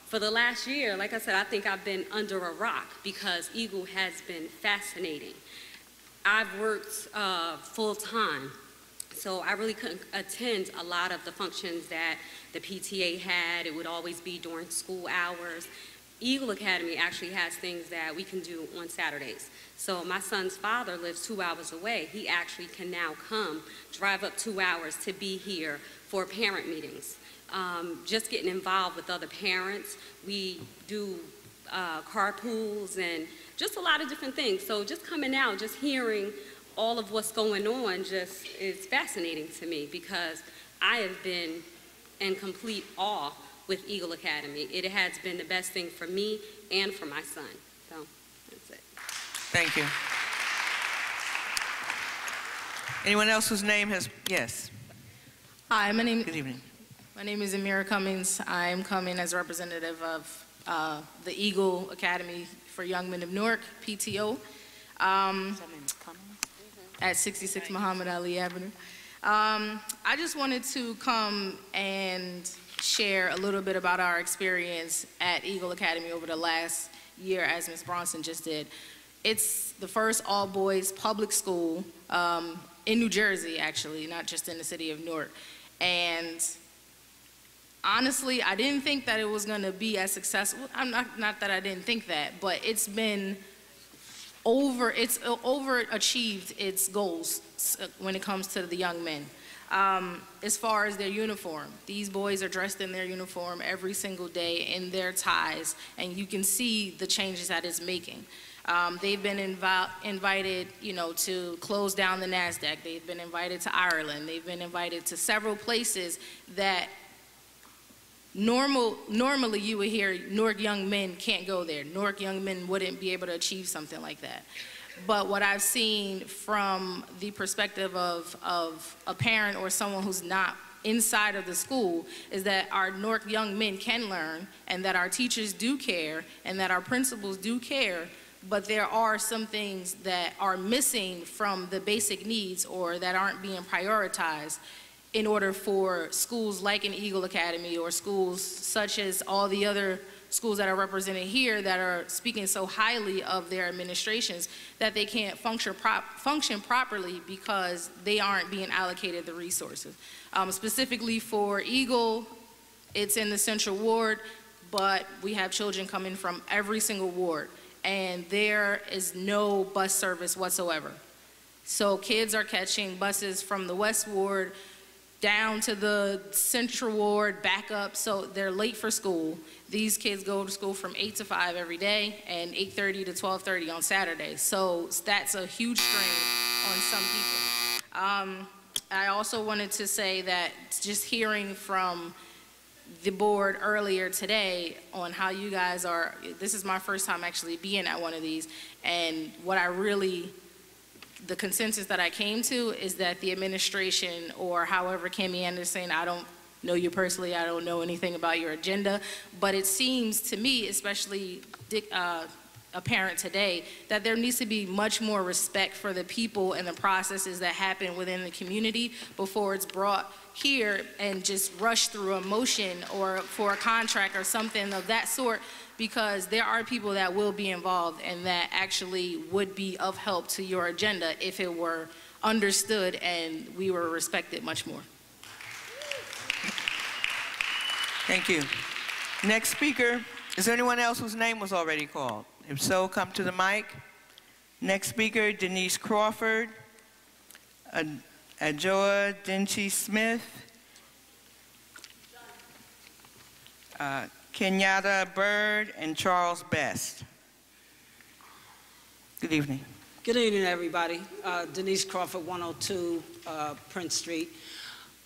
For the last year, like I said, I think I've been under a rock because Eagle has been fascinating. I've worked full time, so I really couldn't attend a lot of the functions that the PTA had. It would always be during school hours. Eagle Academy actually has things that we can do on Saturdays. So my son's father lives 2 hours away. He actually can now come, drive up 2 hours to be here for parent meetings. Just getting involved with other parents. We do carpools and just a lot of different things. So just coming out, just hearing all of what's going on just is fascinating to me, because I have been in complete awe with Eagle Academy. It has been the best thing for me and for my son. So that's it. Thank you. Anyone else whose name has, yes. Hi, Good evening. My name is Amira Cummings. I'm coming as a representative of the Eagle Academy for Young Men of Newark, PTO, at 66 Muhammad Ali Avenue. I just wanted to come and share a little bit about our experience at Eagle Academy over the last year, as Ms. Bronson just did. It's the first all-boys public school in New Jersey, actually, not just in the city of Newark. And honestly, I didn't think that it was going to be as successful. Not that I didn't think that, but it's overachieved its goals when it comes to the young men. As far as their uniform, these boys are dressed in their uniform every single day in their ties, and you can see the changes that it's making. They've been invited, to close down the NASDAQ. They've been invited to Ireland. They've been invited to several places that normally you would hear Newark young men can't go there. Newark young men wouldn't be able to achieve something like that. But what I've seen from the perspective of a parent or someone who's not inside of the school is that our Newark young men can learn, and that our teachers do care, and that our principals do care, but there are some things that are missing from the basic needs or that aren't being prioritized in order for schools like an Eagle Academy or schools such as all the other schools that are represented here that are speaking so highly of their administrations, that they can't function properly because they aren't being allocated the resources. Specifically for Eagle, it's in the Central Ward, but we have children coming from every single ward, and there is no bus service whatsoever. So kids are catching buses from the West Ward down to the Central Ward, back up, so they're late for school. These kids go to school from 8 to 5 every day and 8:30 to 12:30 on Saturday. So that's a huge strain on some people. I also wanted to say that just hearing from the board earlier today on how you guys are, this is my first time actually being at one of these, and the consensus that I came to is that the administration, or however Kimmy Anderson, I don't know you personally, I don't know anything about your agenda, but it seems to me, especially apparent today, that there needs to be much more respect for the people and the processes that happen within the community before it's brought here and just rushed through a motion or for a contract or something of that sort, because there are people that will be involved and that actually would be of help to your agenda if it were understood and we were respected much more. Thank you. Next speaker, is there anyone else whose name was already called? If so, come to the mic. Next speaker, Denise Crawford, Ajoa Denchi Smith, Kenyatta Bird, and Charles Best. Good evening. Good evening, everybody. Denise Crawford, 102 Prince Street.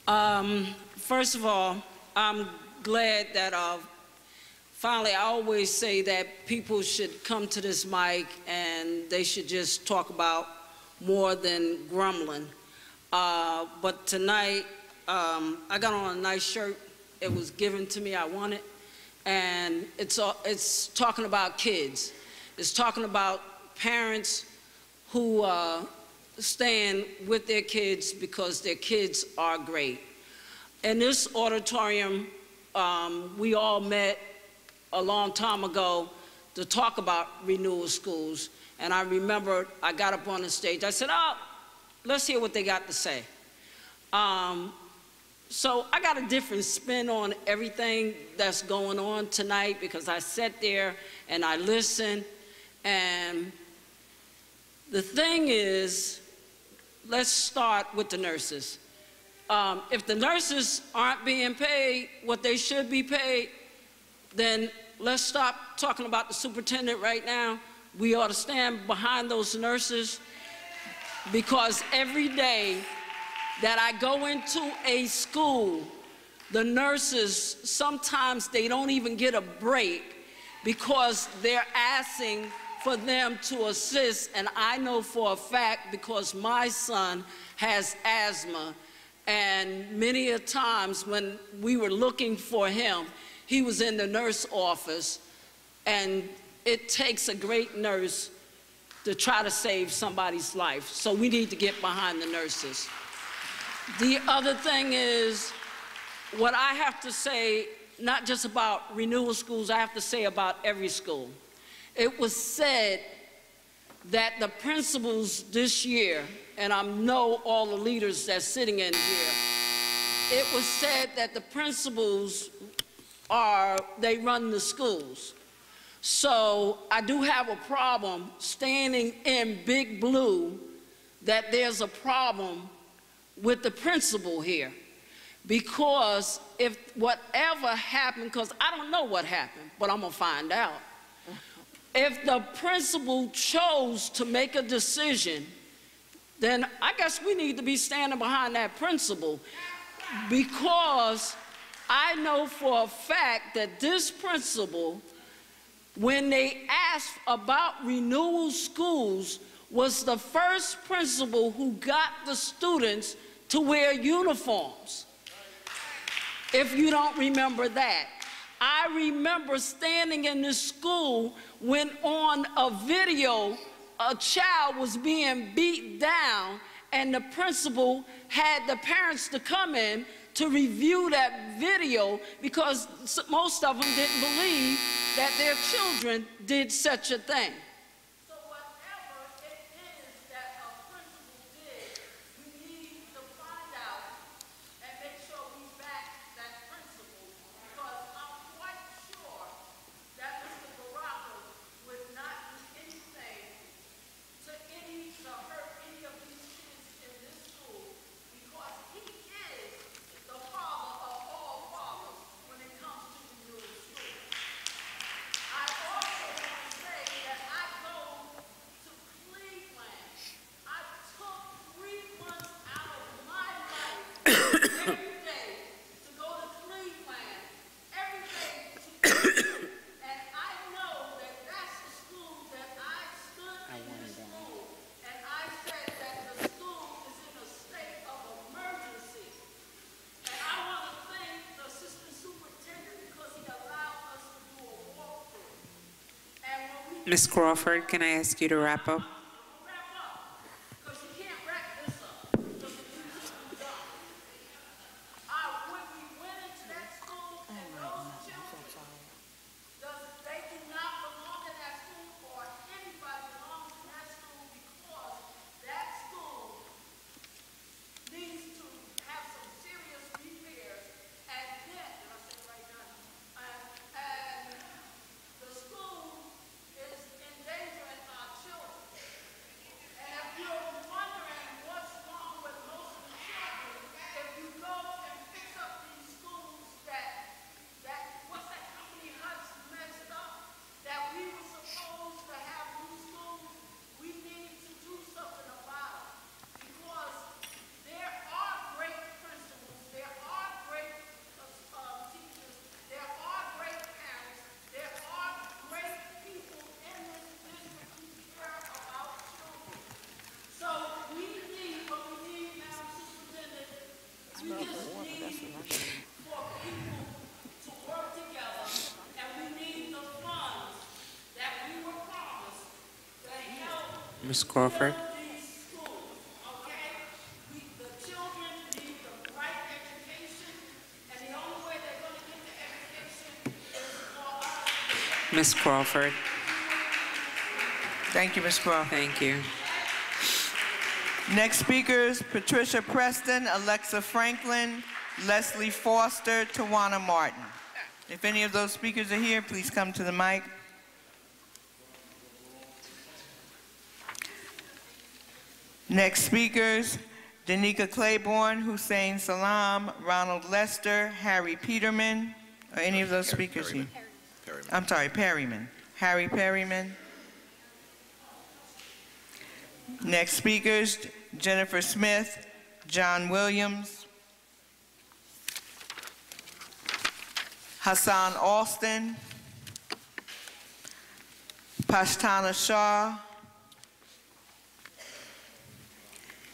First of all, I'm glad that finally, I always say that people should come to this mic and they should just talk about more than grumbling. But tonight, I got on a nice shirt. It was given to me, I want it. And it's talking about kids. It's talking about parents who stand with their kids because their kids are great. In this auditorium, we all met a long time ago to talk about renewal schools. And I remember I got up on the stage. I said, oh, let's hear what they got to say. So I got a different spin on everything that's going on tonight because I sat there and I listened. And the thing is, let's start with the nurses. If the nurses aren't being paid what they should be paid, then let's stop talking about the superintendent right now. We ought to stand behind those nurses because every day that I go into a school, the nurses, sometimes they don't even get a break because they're asking for them to assist. And I know for a fact because my son has asthma, and many a times when we were looking for him, he was in the nurse office, and it takes a great nurse to try to save somebody's life. So we need to get behind the nurses. The other thing is, what I have to say, not just about renewal schools, I have to say about every school. It was said that the principals this year, and I know all the leaders that's sitting in here, it was said that the principals they run the schools. So I do have a problem standing in big blue that there's a problem with the principal here. Because if whatever happened, because I don't know what happened, but I'm gonna find out. If the principal chose to make a decision, then I guess we need to be standing behind that principal, because I know for a fact that this principal, when they asked about renewal schools, was the first principal who got the students to wear uniforms. If you don't remember that. I remember standing in the school when on a video, a child was being beat down and the principal had the parents to come in to review that video because most of them didn't believe that their children did such a thing. So whatever it is that a principal did, we need to find out and make sure we back that principal, because I'm quite sure that Mr. Baraka would not do anything to hurt any of these kids in this school, because he is the father of all fathers when it comes to renewal school. I also want to say that I go to Cleveland. I took 3 months out of my life every day to go to Cleveland, every day to eat. And I know that that's the school that I stood in this school, and I said that the school is in a state of emergency. And I want to thank the assistant superintendent because he allowed us to do a walkthrough. And when we Ms. Crawford, can I ask you to wrap up? wrap up, because you can't wrap this up, because the music is done. When we went into that school, and those children, they do not belong in that school, or anybody belongs in that school, because that school needs to have some serious repairs. And then, did I say it right now? And the school is endangering our children. And if you're wondering what's wrong with most of the children, if you go and fix up these schools what's that company Huts messed up, that we were supposed to have new schools, we need to do something about it. Because there are great principals, there are great teachers, there are great parents, there are great people in this district who care about children. So we need, what we need, Madam Superintendent, we just need for people to work together, and we need the funds that we were promised to help Ms. Crawford? build these schools, okay? The children need the right education, and the only way they're going to get the education is for us. Ms. Crawford? Thank you, Ms. Crawford. Thank you. Next speakers, Patricia Preston, Alexa Franklin, Leslie Foster, Tawana Martin. If any of those speakers are here, please come to the mic. Next speakers, Danica Claiborne, Hussein Salam, Ronald Lester, Harry Peterman. Are any of those speakers here? I'm sorry, Perryman. Harry Perryman. Next speakers, Jennifer Smith, John Williams, Hassan Alston, Pashtana Shah,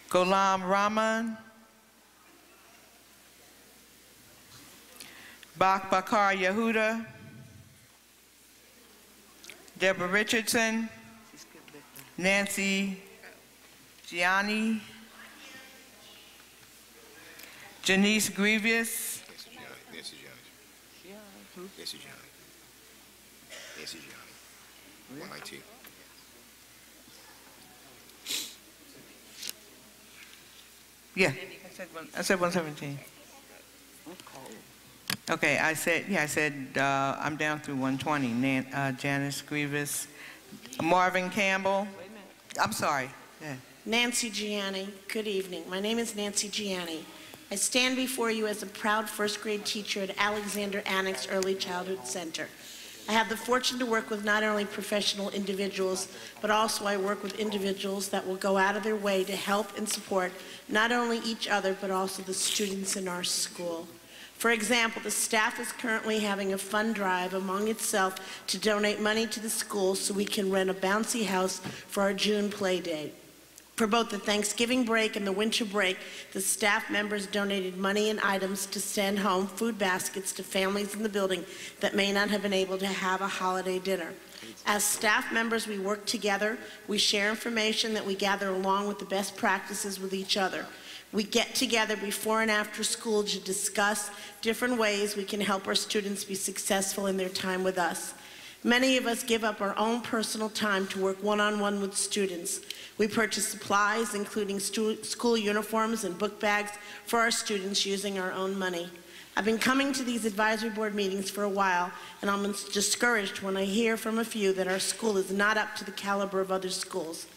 Ghulam Rahman, Bakar Yehuda, Deborah Richardson, Nancy Gianni, Janice Grievous, Nancy Gianni. Nancy Gianni. 119. Yeah, I said 117. Okay, I said I'm down through 120. Janice Grievous, Marvin Campbell. I'm sorry. Yeah. Nancy Gianni, good evening. My name is Nancy Gianni. I stand before you as a proud first grade teacher at Alexander Annex Early Childhood Center. I have the fortune to work with not only professional individuals, but also I work with individuals that will go out of their way to help and support not only each other, but also the students in our school. For example, the staff is currently having a fund drive among itself to donate money to the school so we can rent a bouncy house for our June play date. For both the Thanksgiving break and the winter break, the staff members donated money and items to send home food baskets to families in the building that may not have been able to have a holiday dinner. As staff members, we work together. We share information that we gather along with the best practices with each other. We get together before and after school to discuss different ways we can help our students be successful in their time with us. Many of us give up our own personal time to work one-on-one with students. We purchase supplies, including school uniforms and book bags for our students using our own money. I've been coming to these advisory board meetings for a while, and I'm discouraged when I hear from a few that our school is not up to the caliber of other schools.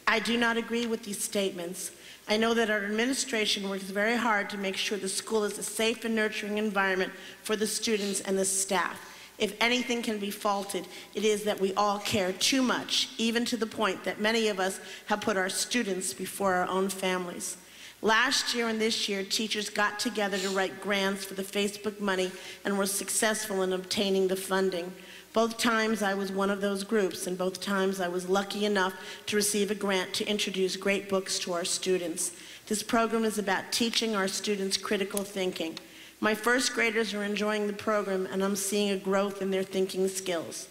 I do not agree with these statements. I know that our administration works very hard to make sure the school is a safe and nurturing environment for the students and the staff. If anything can be faulted, it is that we all care too much, even to the point that many of us have put our students before our own families. Last year and this year, teachers got together to write grants for the Facebook money and were successful in obtaining the funding. Both times I was one of those groups, and both times I was lucky enough to receive a grant to introduce great books to our students. This program is about teaching our students critical thinking. My first graders are enjoying the program, and I'm seeing a growth in their thinking skills.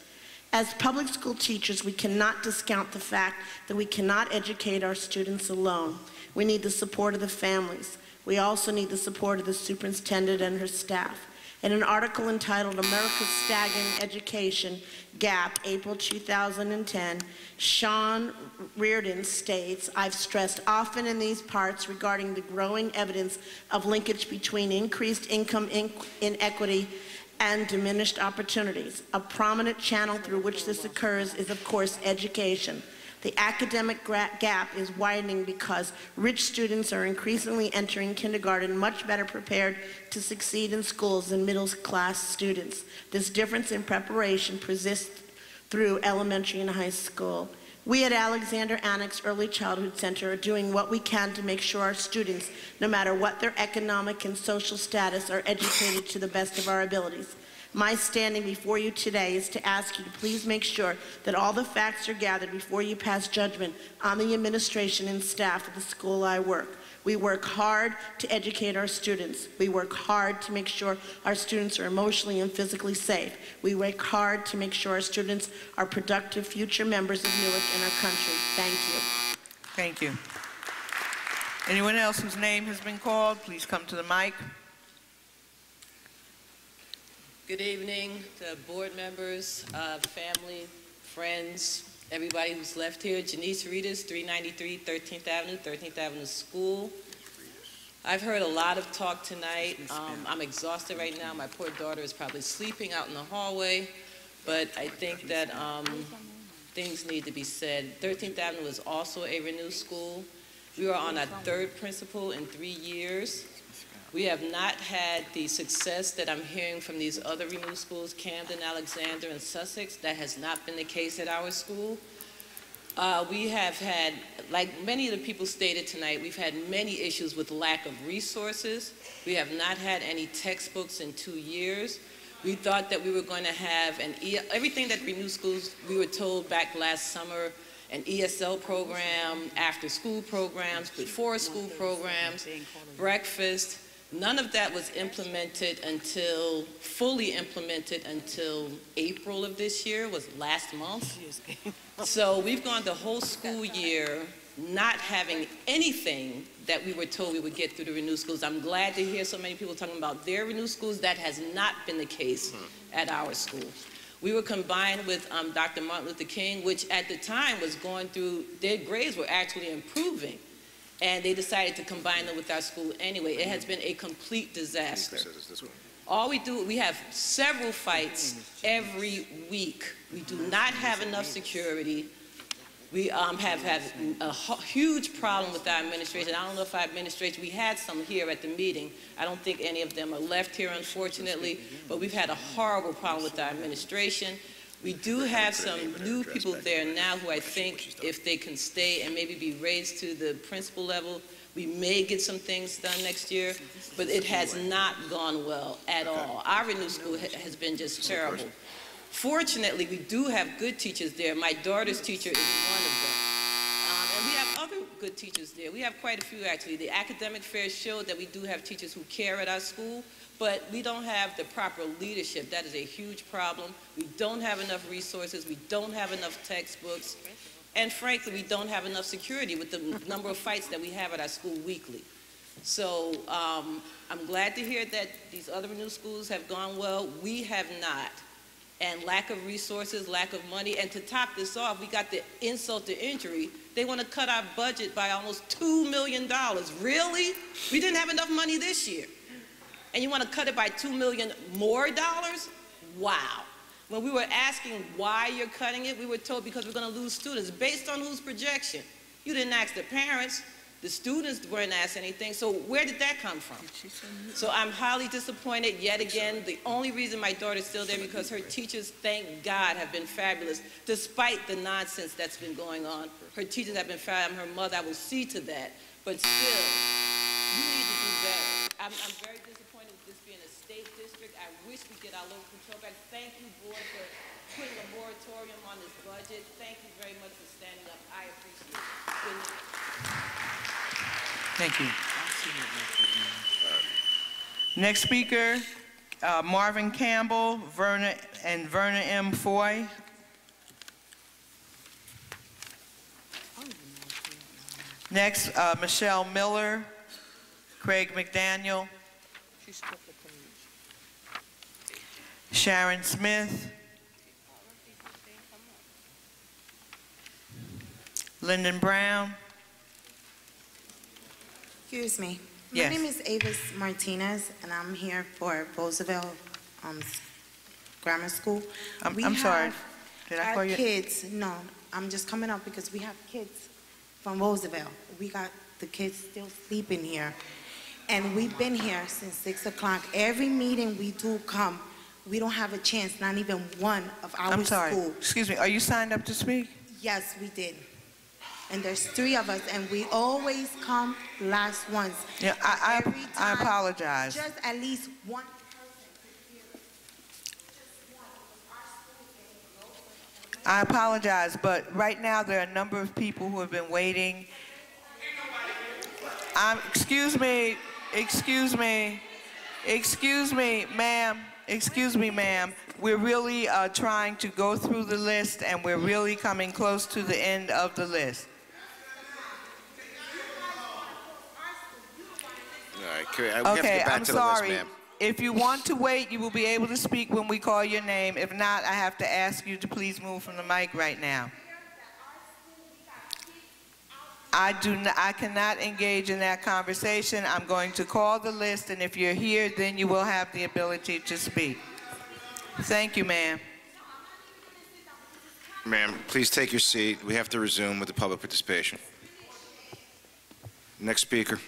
As public school teachers, we cannot discount the fact that we cannot educate our students alone. We need the support of the families. We also need the support of the superintendent and her staff. In an article entitled America's Staggering Education Gap, April 2010, Sean Reardon states, I've stressed often in these parts regarding the growing evidence of linkage between increased income inequity and diminished opportunities. A prominent channel through which this occurs is, of course, education. The academic gap is widening because rich students are increasingly entering kindergarten much better prepared to succeed in schools than middle-class students. This difference in preparation persists through elementary and high school. We at Alexander Annex Early Childhood Center are doing what we can to make sure our students, no matter what their economic and social status, are educated to the best of our abilities. My standing before you today is to ask you to please make sure that all the facts are gathered before you pass judgment on the administration and staff of the school I work. We work hard to educate our students. We work hard to make sure our students are emotionally and physically safe. We work hard to make sure our students are productive future members of Newark and our country. Thank you. Thank you. Anyone else whose name has been called, please come to the mic. Good evening to board members, family, friends, everybody who's left here. Janice Reedus, 393 13th Avenue, 13th Avenue School. I've heard a lot of talk tonight. I'm exhausted right now. My poor daughter is probably sleeping out in the hallway, but I think that things need to be said. 13th Avenue is also a Renew school. We are on our third principal in 3 years. We have not had the success that I'm hearing from these other Renew schools, Camden, Alexander, and Sussex. That has not been the case at our school. We have had, like many of the people stated tonight, we've had many issues with lack of resources. We have not had any textbooks in 2 years. We thought that we were going to have everything that Renew schools, we were told back last summer, an ESL program, after school programs, before school programs, breakfast. None of that was implemented until, fully implemented until April of this year, was last month. So we've gone the whole school year not having anything that we were told we would get through the Renew schools. I'm glad to hear so many people talking about their Renew schools. That has not been the case at our school. We were combined with Dr. Martin Luther King, which at the time was going through, their grades were actually improving. And they decided to combine them with our school anyway. It has been a complete disaster. All we do, we have several fights every week. We do not have enough security. We have had a huge problem with our administration. I don't know if our administration, we had some here at the meeting. I don't think any of them are left here, unfortunately, but we've had a horrible problem with our administration. We do have some new people there now who I think if they can stay and maybe be raised to the principal level, we may get some things done next year, but it has not gone well at all. Our Renew school has been just terrible. Fortunately, we do have good teachers there. My daughter's teacher is one of them. And we have other good teachers there. We have quite a few, actually. The academic fairs showed that we do have teachers who care at our school, but we don't have the proper leadership. That is a huge problem. We don't have enough resources. We don't have enough textbooks. And frankly, we don't have enough security with the number of fights that we have at our school weekly. So I'm glad to hear that these other Renew schools have gone well. We have not. And lack of resources, lack of money. And to top this off, we got the insult to injury. They want to cut our budget by almost $2 million. Really? We didn't have enough money this year. And you want to cut it by $2 million more dollars? Wow. When we were asking why you're cutting it, we were told because we're going to lose students. Based on whose projection? You didn't ask the parents. The students weren't asked anything. So where did that come from? So I'm highly disappointed yet again. The only reason my daughter's still there because her teachers, thank God, have been fabulous, despite the nonsense that's been going on. Her teachers have been fabulous. I'm her mother. I will see to that. But still, you need to do better. I'm very disappointed with this being a state district. I wish we get our local control back. Thank you, board, for putting a moratorium on this budget. Thank you very much for standing up. I appreciate it. Good night. Thank you. Next speaker, Marvin Campbell, Verna M. Foy. Next, Michelle Miller, Craig McDaniel, Sharon Smith, Lyndon Brown. Excuse me. Yes. My name is Avis Martinez, and I'm here for Roosevelt Grammar School. I'm sorry. Did I call you? Kids. No, I'm just coming up because we have kids from Roosevelt. We got the kids still sleeping here. And we've been here since 6 o'clock. Every meeting we do come, we don't have a chance, not even one of our I'm sorry. school. Excuse me, are you signed up to speak? Yes, we did. And there's 3 of us, and we always come last ones. Yeah, I apologize. Just at least one. I apologize, but right now there are a number of people who have been waiting. Excuse me, ma'am. We're really trying to go through the list, and we're really coming close to the end of the list. All right, we have to get back I'm to sorry. the list, ma'am. If you want to wait, you will be able to speak when we call your name. If not, I have to ask you to please move from the mic right now. I cannot engage in that conversation. I'm going to call the list, and if you're here, then you will have the ability to speak. Thank you, ma'am. Ma'am, please take your seat. We have to resume with the public participation. Next speaker.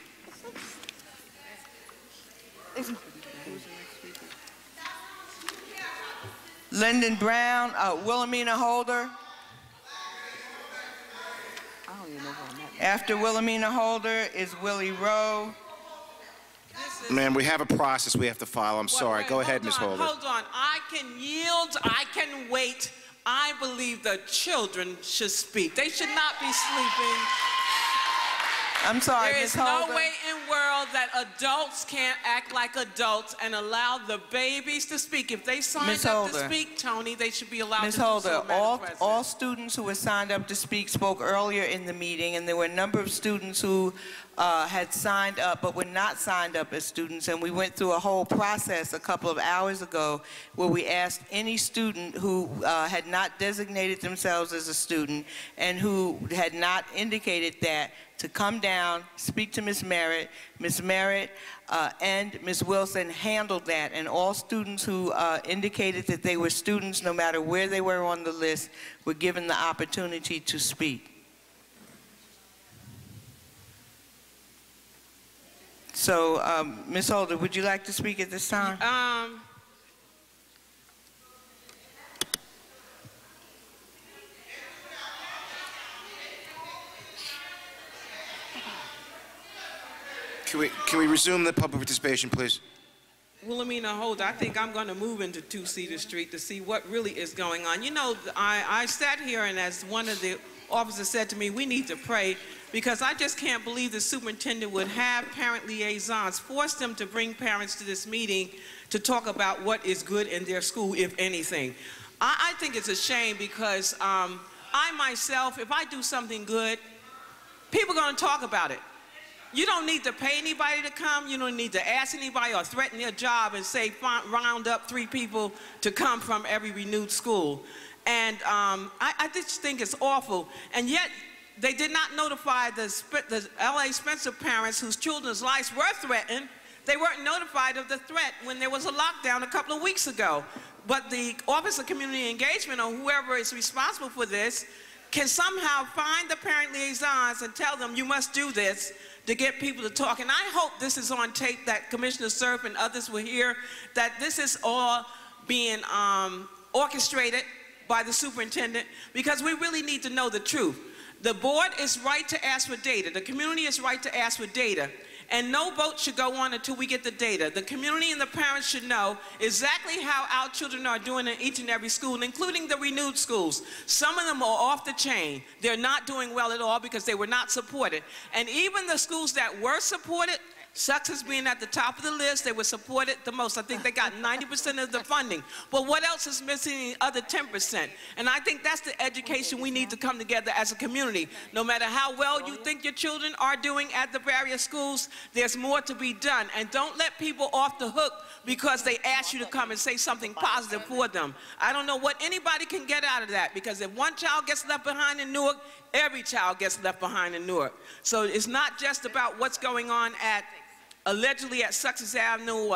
Lyndon Brown, Wilhelmina Holder. After Wilhelmina Holder is Willie Rowe. Ma'am, we have a process we have to follow. I'm sorry. Go ahead, Ms. Holder. Hold on. I can yield. I can wait. I believe the children should speak. They should not be sleeping. I'm sorry, There Ms. is Holder. no way in the world that adults can't act like adults and allow the babies to speak. If they signed Ms. up to Holder. speak, Tony, they should be allowed Ms. to do Holder, so, Madam President. all students who were signed up to speak spoke earlier in the meeting, and there were a number of students who had signed up but were not signed up as students, and we went through a whole process a couple of hours ago where we asked any student who had not designated themselves as a student and who had not indicated that to come down, speak to Ms. Merritt. Ms. Merritt and Ms. Wilson handled that, and all students who indicated that they were students, no matter where they were on the list, were given the opportunity to speak. So, Ms. Holder, would you like to speak at this time? Can we resume the public participation, please? Wilhelmina Holder, I think I'm going to move into 2 Cedar Street to see what really is going on. You know, I sat here, and as one of the officers said to me, we need to pray, because I just can't believe the superintendent would have parent liaisons, force them to bring parents to this meeting to talk about what is good in their school, if anything. I think it's a shame, because I myself, if I do something good, people are going to talk about it. You don't need to pay anybody to come. You don't need to ask anybody or threaten their job and say, round up 3 people to come from every renewed school. And I just think it's awful. And yet, they did not notify the L.A. Spencer parents whose children's lives were threatened. They weren't notified of the threat when there was a lockdown a couple of weeks ago. But the Office of Community Engagement, or whoever is responsible for this, can somehow find the parent liaisons and tell them, you must do this, to get people to talk. And I hope this is on tape, that Commissioner Cerf and others will hear, that this is all being orchestrated by the superintendent, because we really need to know the truth. The board is right to ask for data. The community is right to ask for data. And no vote should go on until we get the data. The community and the parents should know exactly how our children are doing in each and every school, including the renewed schools. Some of them are off the chain. They're not doing well at all because they were not supported. And even the schools that were supported, Sussex being at the top of the list, they were supported the most. I think they got 90% of the funding. But what else is missing, the other 10%? And I think that's the education we need to come together as a community. No matter how well you think your children are doing at the various schools, there's more to be done. And don't let people off the hook because they ask you to come and say something positive for them. I don't know what anybody can get out of that, because if one child gets left behind in Newark, every child gets left behind in Newark. So it's not just about what's going on allegedly at Sussex Avenue,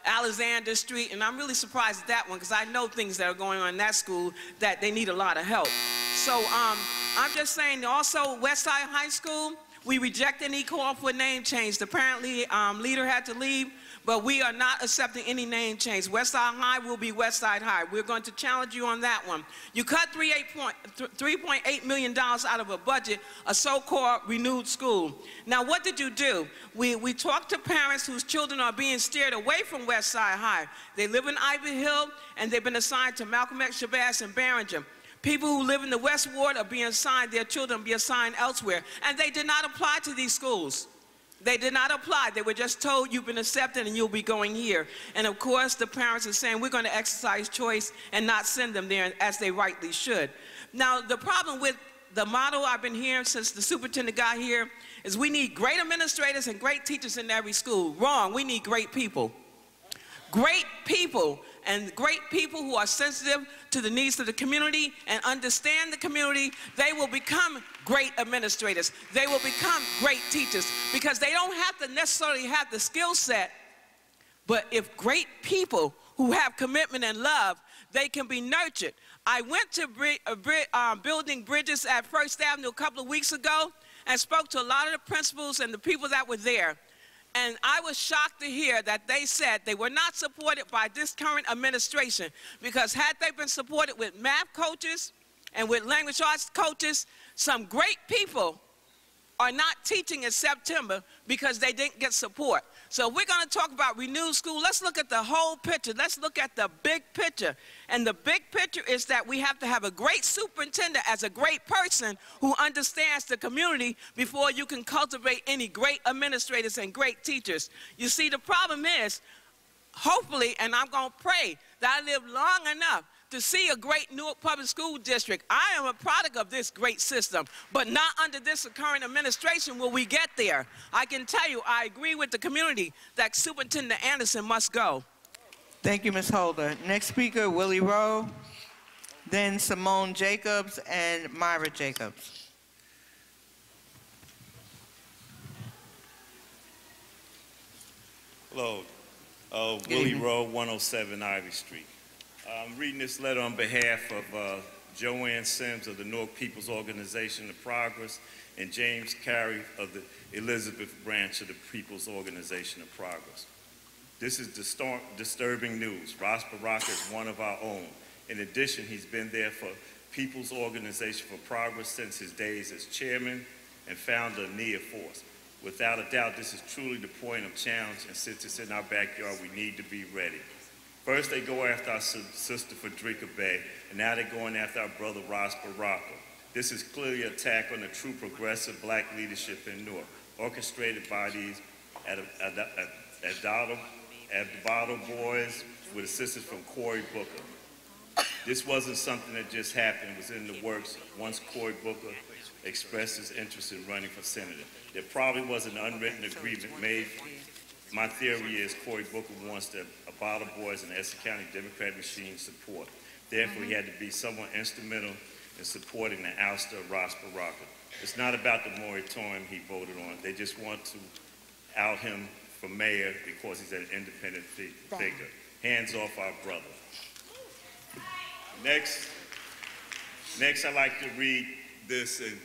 Alexander Street, and I'm really surprised at that one, because I know things that are going on in that school that they need a lot of help. So I'm just saying, also Westside High School, we reject any call for a name change. The parent leader had to leave, but we are not accepting any name change. Westside High will be Westside High. We're going to challenge you on that one. You cut $3.8 million out of a budget, a so-called renewed school. Now, what did you do? We talked to parents whose children are being steered away from Westside High. They live in Ivy Hill, and they've been assigned to Malcolm X, Shabazz, and Barringer. People who live in the West Ward are being assigned, their children be assigned elsewhere. And they did not apply to these schools. They did not apply. They were just told you've been accepted and you'll be going here. And of course, the parents are saying we're going to exercise choice and not send them there as they rightly should. Now, the problem with the motto I've been hearing since the superintendent got here is we need great administrators and great teachers in every school. Wrong. We need great people. Great people. and great people who are sensitive to the needs of the community and understand the community, they will become great administrators. They will become great teachers because they don't have to necessarily have the skill set, but if great people who have commitment and love, they can be nurtured. I went to building bridges at First Avenue a couple of weeks ago and spoke to a lot of the principals and the people that were there. And I was shocked to hear that they said they were not supported by this current administration because had they been supported with math coaches and with language arts coaches, some great people are not teaching in September because they didn't get support. So we're going to talk about renewed school. Let's look at the whole picture. Let's look at the big picture. And the big picture is that we have to have a great superintendent as a great person who understands the community before you can cultivate any great administrators and great teachers. You see, the problem is, hopefully, and I'm going to pray that I live long enough to see a great Newark Public School District. I am a product of this great system, but not under this current administration will we get there. I can tell you, I agree with the community that Superintendent Anderson must go. Thank you, Ms. Holder. Next speaker, Willie Rowe, then Simone Jacobs and Myra Jacobs. Hello, Willie Rowe, 107 Ivy Street. I'm reading this letter on behalf of Joanne Sims of the Newark People's Organization of Progress and James Carey of the Elizabeth branch of the People's Organization of Progress. This is disturbing news. Ross Baraka is one of our own. In addition, he's been there for People's Organization for Progress since his days as chairman and founder of NIA Force. Without a doubt, this is truly the point of challenge, and since it's in our backyard, we need to be ready. First, they go after our sister Frederica Bay, and now they're going after our brother Ross Baraka. This is clearly an attack on the true progressive black leadership in Newark, orchestrated by these Adabado boys with assistance from Cory Booker. This wasn't something that just happened. It was in the works once Cory Booker expressed his interest in running for senator. There probably was an unwritten agreement made. My theory is Cory Booker wants the Abada boys and the Essex County Democratic machine support. Therefore, he had to be someone instrumental in supporting the ouster of Ross Baraka. It's not about the moratorium he voted on. They just want to out him for mayor because he's an independent figure. Hands off our brother. Next, I'd like to read this, and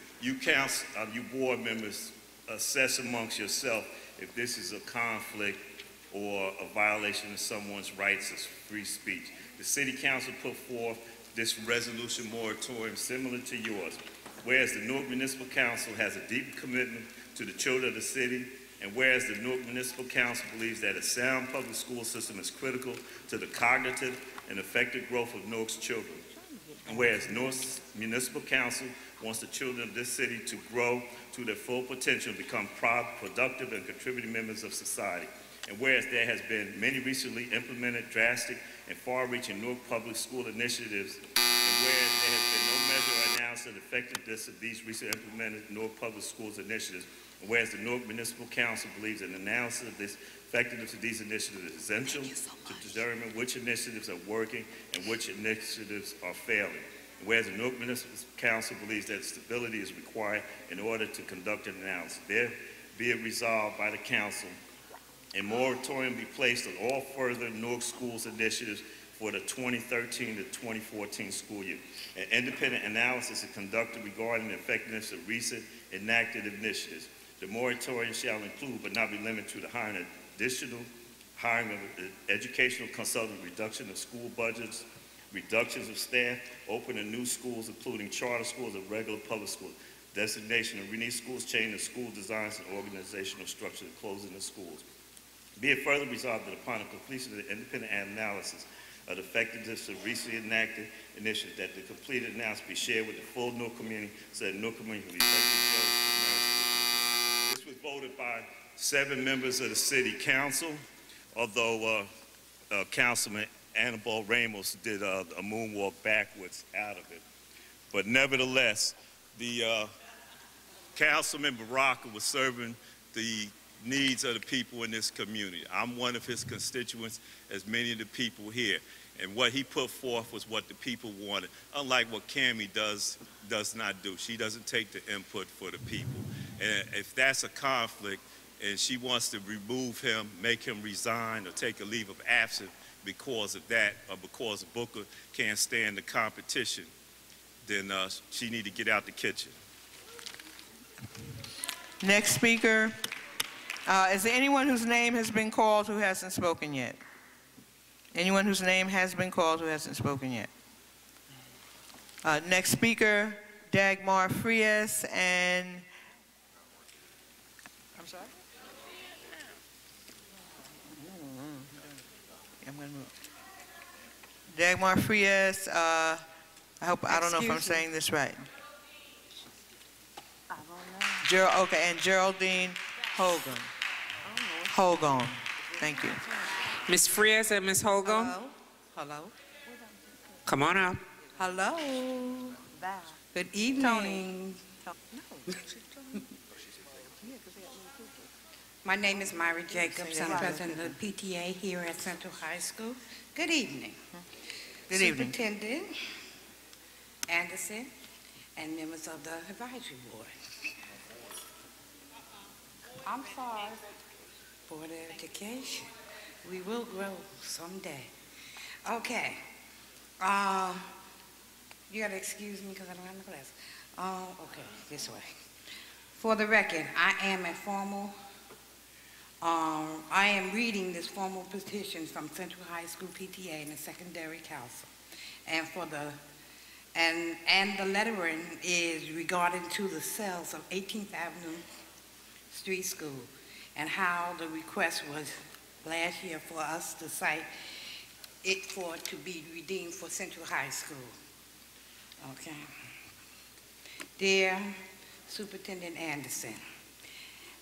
you board members assess amongst yourself if this is a conflict or a violation of someone's rights of free speech. The City Council put forth this resolution moratorium similar to yours, whereas the Newark Municipal Council has a deep commitment to the children of the city, and whereas the Newark Municipal Council believes that a sound public school system is critical to the cognitive and effective growth of Newark's children, and whereas Newark Municipal Council wants the children of this city to grow to their full potential and become proud, productive, and contributing members of society. And whereas there has been many recently implemented drastic and far-reaching Newark public school initiatives, and whereas there has been no measure or analysis of the effectiveness of these recently implemented Newark public schools initiatives, and whereas the Newark Municipal Council believes an analysis of this effectiveness of these initiatives is essential to determine which initiatives are working and which initiatives are failing. Whereas the Newark Municipal Council believes that stability is required in order to conduct an analysis. There be it resolved by the council, a moratorium be placed on all further Newark schools initiatives for the 2013 to 2014 school year. An independent analysis is conducted regarding the effectiveness of recent enacted initiatives. The moratorium shall include, but not be limited to, the hiring of educational consultant, reduction of school budgets, reductions of staff, opening new schools, including charter schools and regular public schools, designation of renewed schools, changing the school designs and organizational structure, and closing the schools. Be it further resolved that upon the completion of the independent analysis of the effectiveness of recently enacted initiatives, that the completed analysis be shared with the full Newark community so that Newark community can be effectively judged. This was voted by 7 members of the City Council, although Councilman Annabelle Ramos did a moonwalk backwards out of it. But nevertheless, the Councilman Baraka was serving the needs of the people in this community. I'm one of his constituents, as many of the people here. And what he put forth was what the people wanted, unlike what Cammie does not do. She doesn't take the input for the people. And if that's a conflict and she wants to remove him, make him resign or take a leave of absence because of that, or because Booker can't stand the competition, then she need to get out the kitchen. Next speaker. Is there anyone whose name has been called who hasn't spoken yet? Anyone whose name has been called who hasn't spoken yet? Next speaker, Dagmar Frias, and I'm sorry? I'm going to move. Dagmar Frias, I don't know if I'm saying this right. Okay, and Geraldine Hogan. Hogan, thank you. Ms. Frias and Ms. Holgo? Hello. Come on up. Hello. Good evening. My name is Myra Jacobs. I'm president of the PTA here at Central High School. Good evening. Good evening. Superintendent Anderson and members of the advisory board. I'm sorry. Board of Education. We will grow someday. Okay. You gotta excuse me because I don't have my glasses. Okay, this way. For the record, I am reading this formal petition from Central High School PTA and the Secondary Council. And the lettering is regarding to the sales of 18th Avenue Street School and how the request was last year for us to cite it for to be redeemed for Central High School. Okay. Dear Superintendent Anderson,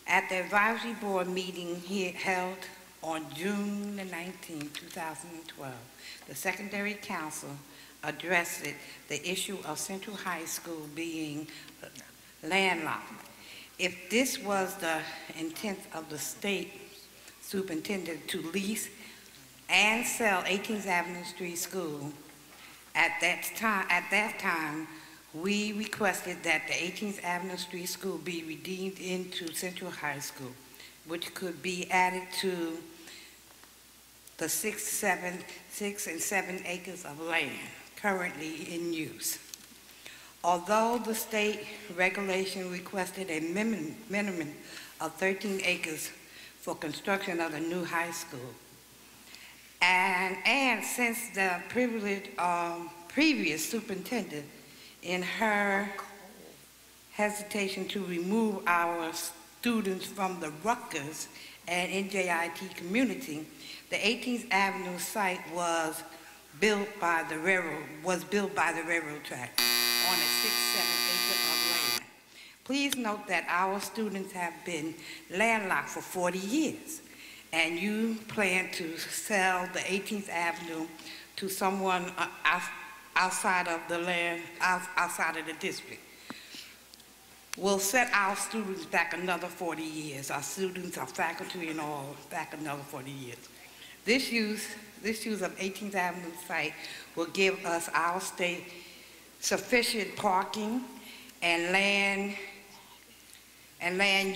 at the advisory board meeting held on June the 19th, 2012, the Secondary Council addressed the issue of Central High School being landlocked. If this was the intent of the state superintendent to lease and sell 18th Avenue Street School, at that time, we requested that the 18th Avenue Street School be redeemed into Central High School, which could be added to the 6 and 7 acres of land currently in use. Although the state regulation requested a minimum of 13 acres for construction of the new high school, and since the previous superintendent, in her hesitation to remove our students from the Rutgers and NJIT community, the 18th Avenue site was built by the railroad track on a 6-7 acre of land. Please note that our students have been landlocked for 40 years, and you plan to sell the 18th Avenue to someone outside of the land, outside of the district. We'll set our students back another 40 years. Our students, our faculty and all, back another 40 years. This use of 18th Avenue site will give us, our state, sufficient parking and land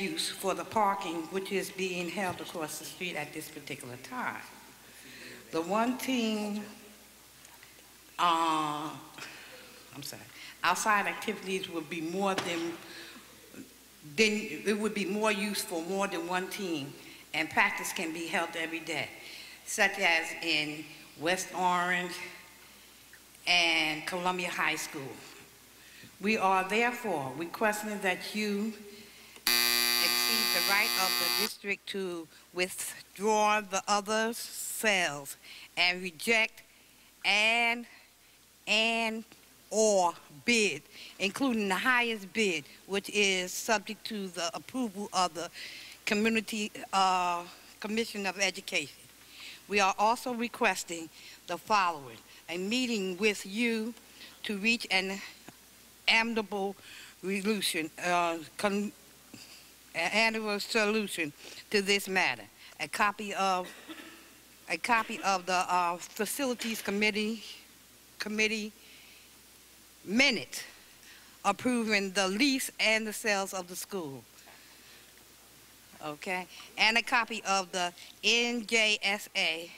use for the parking which is being held across the street at this particular time. The one thing, outside activities would be more than, it would be more use for more than one team, and practice can be held every day, such as in West Orange and Columbia High School. We are therefore requesting that you exceed the right of the district to withdraw the other sales and reject or bid, including the highest bid, which is subject to the approval of the Community Commission of Education. We are also requesting the following: a meeting with you to reach an amicable solution, to this matter. A copy of a copy of the Facilities Committee minute approving the lease and the sales of the school. Okay, and a copy of the NJSA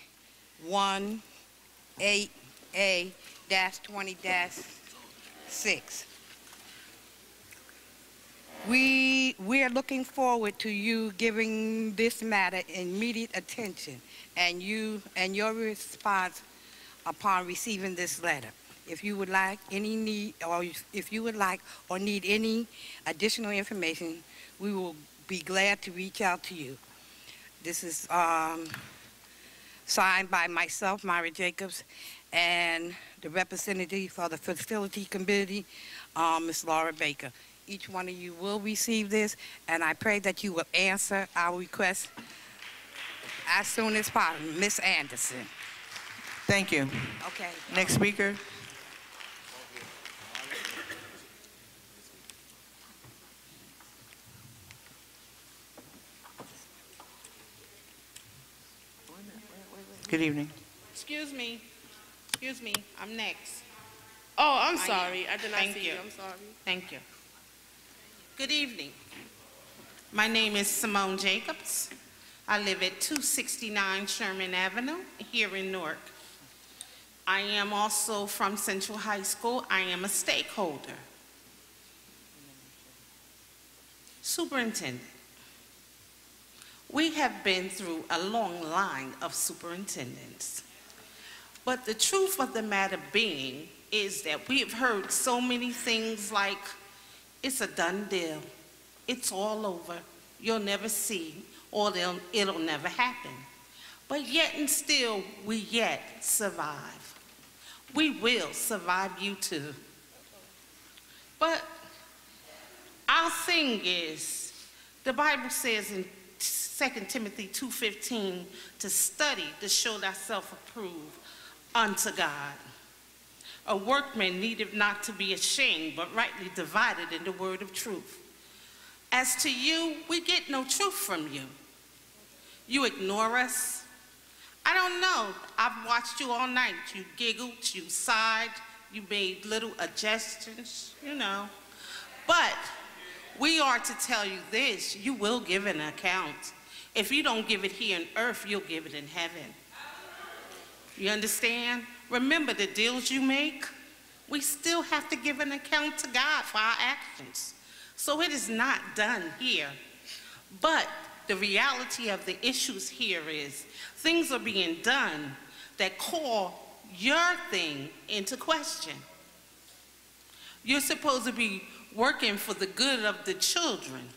18A-20-6. We are looking forward to you giving this matter immediate attention and your response upon receiving this letter. If you would like any need, or if you would like or need any additional information, we will be glad to reach out to you. This is signed by myself, Myra Jacobs, and the representative for the Facility Committee, Ms. Laura Baker. Each one of you will receive this, and I pray that you will answer our request as soon as possible. Ms. Anderson. Thank you. Okay. Next speaker. Good evening. Excuse me, I'm next. Oh, I'm sorry, I did not see you, I'm sorry. Thank you. Good evening. My name is Simone Jacobs. I live at 269 Sherman Avenue here in Newark. I am also from Central High School. I am a stakeholder. Superintendent. We have been through a long line of superintendents. But the truth of the matter being is that we have heard so many things like, it's a done deal, it's all over, you'll never see, or it'll never happen. But yet and still, we yet survive. We will survive you too. But our thing is, the Bible says in 2 Timothy 2:15, to study to show thyself approved unto God. A workman needeth not to be ashamed, but rightly divided in the word of truth. As to you, we get no truth from you. You ignore us. I don't know. I've watched you all night. You giggled, you sighed, you made little adjustments, you know. But we are to tell you this, you will give an account. If you don't give it here on earth, you'll give it in heaven. You understand? Remember the deals you make, we still have to give an account to God for our actions. So it is not done here. But the reality of the issues here is things are being done that call your thing into question. You're supposed to be working for the good of the children,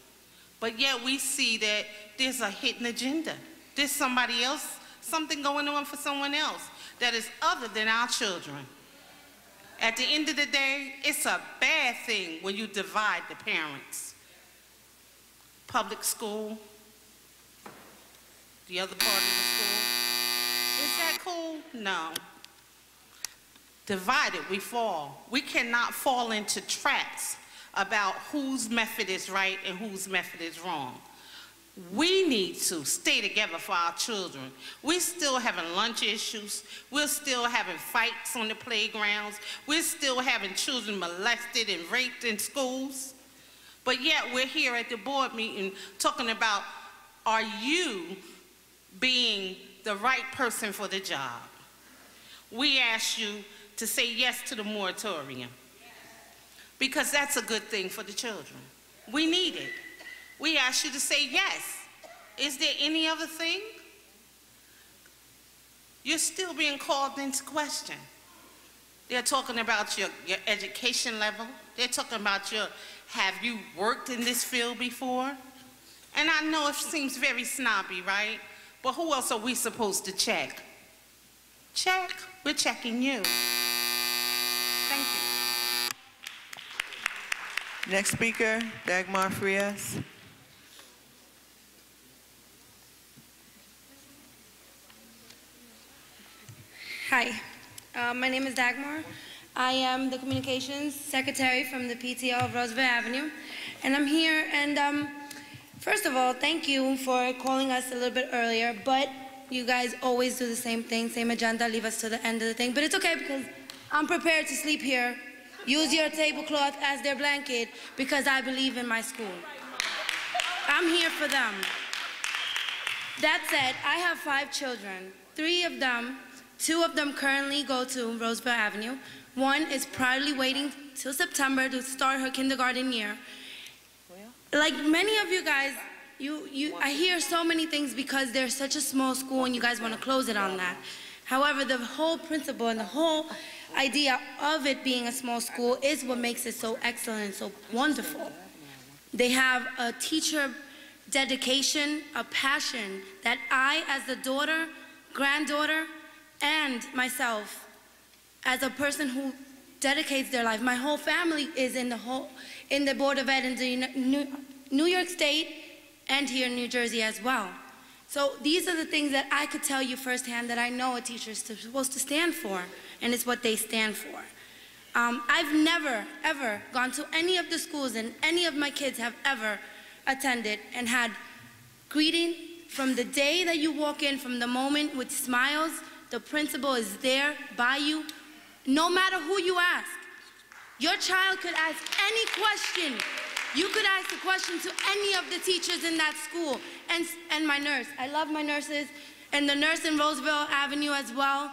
but yet we see that there's a hidden agenda. There's somebody else, something going on for someone else that is other than our children. At the end of the day, it's a bad thing when you divide the parents. Public school, the other part of the school. Is that cool? No. Divided, we fall. We cannot fall into traps about whose method is right and whose method is wrong. We need to stay together for our children. We're still having lunch issues. We're still having fights on the playgrounds. We're still having children molested and raped in schools. But yet we're here at the board meeting talking about, are you being the right person for the job? We ask you to say yes to the moratorium, because that's a good thing for the children. We need it. We ask you to say yes. Is there any other thing? You're still being called into question. They're talking about your education level. They're talking about have you worked in this field before? And I know it seems very snobby, right? But who else are we supposed to check? Check. We're checking you. Thank you. Next speaker, Dagmar Frias. Hi, my name is Dagmar. I am the Communications Secretary from the PTO of Roosevelt Avenue, and I'm here, and first of all, thank you for calling us a little bit earlier, but you guys always do the same thing, same agenda, leave us to the end of the thing. But it's okay because I'm prepared to sleep here. Use your tablecloth as their blanket because I believe in my school. I'm here for them. That said, I have 5 children. 2 of them currently go to Roosevelt Avenue. 1 is proudly waiting till September to start her kindergarten year. Like many of you guys, I hear so many things because there's such a small school and you guys want to close it on that. However, the whole principle and the whole idea of it being a small school is what makes it so excellent and so wonderful. They have a teacher dedication, a passion that I, as the daughter, granddaughter, and myself, as a person who dedicates their life, my whole family is in the Board of Ed in New York State and here in New Jersey as well. So these are the things that I could tell you firsthand that I know a teacher is supposed to stand for, and it's what they stand for. I've never, ever gone to any of the schools and any of my kids have ever attended and had greeting from the day that you walk in, from the moment with smiles. The principal is there by you, no matter who you ask. Your child could ask any question. You could ask a question to any of the teachers in that school, and my nurse. I love my nurses, and the nurse in Roosevelt Avenue as well.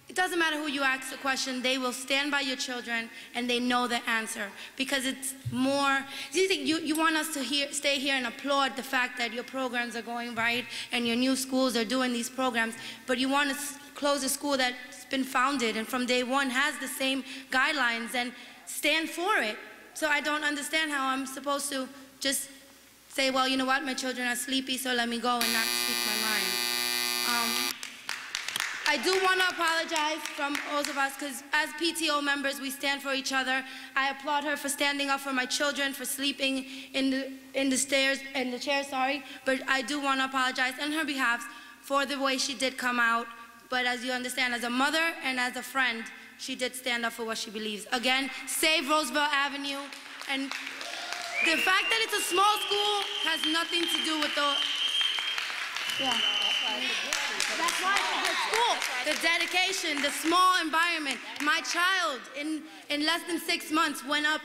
It doesn't matter who you ask the question, they will stand by your children and they know the answer because it's more, you want us to stay here and applaud the fact that your programs are going right and your new schools are doing these programs, but you want to close a school that's been founded and from day one has the same guidelines and stand for it. So I don't understand how I'm supposed to just say, well, you know what, my children are sleepy, so let me go and not speak my mind. I do want to apologize from all of us because as PTO members, we stand for each other. I applaud her for standing up for my children, for sleeping in the chair, but I do want to apologize on her behalf for the way she did come out. But as you understand, as a mother and as a friend, she did stand up for what she believes. Again, save Roosevelt Avenue. And the fact that it's a small school has nothing to do with the... Yeah. That's why it's a good school. The dedication, the small environment. My child, in less than 6 months, went up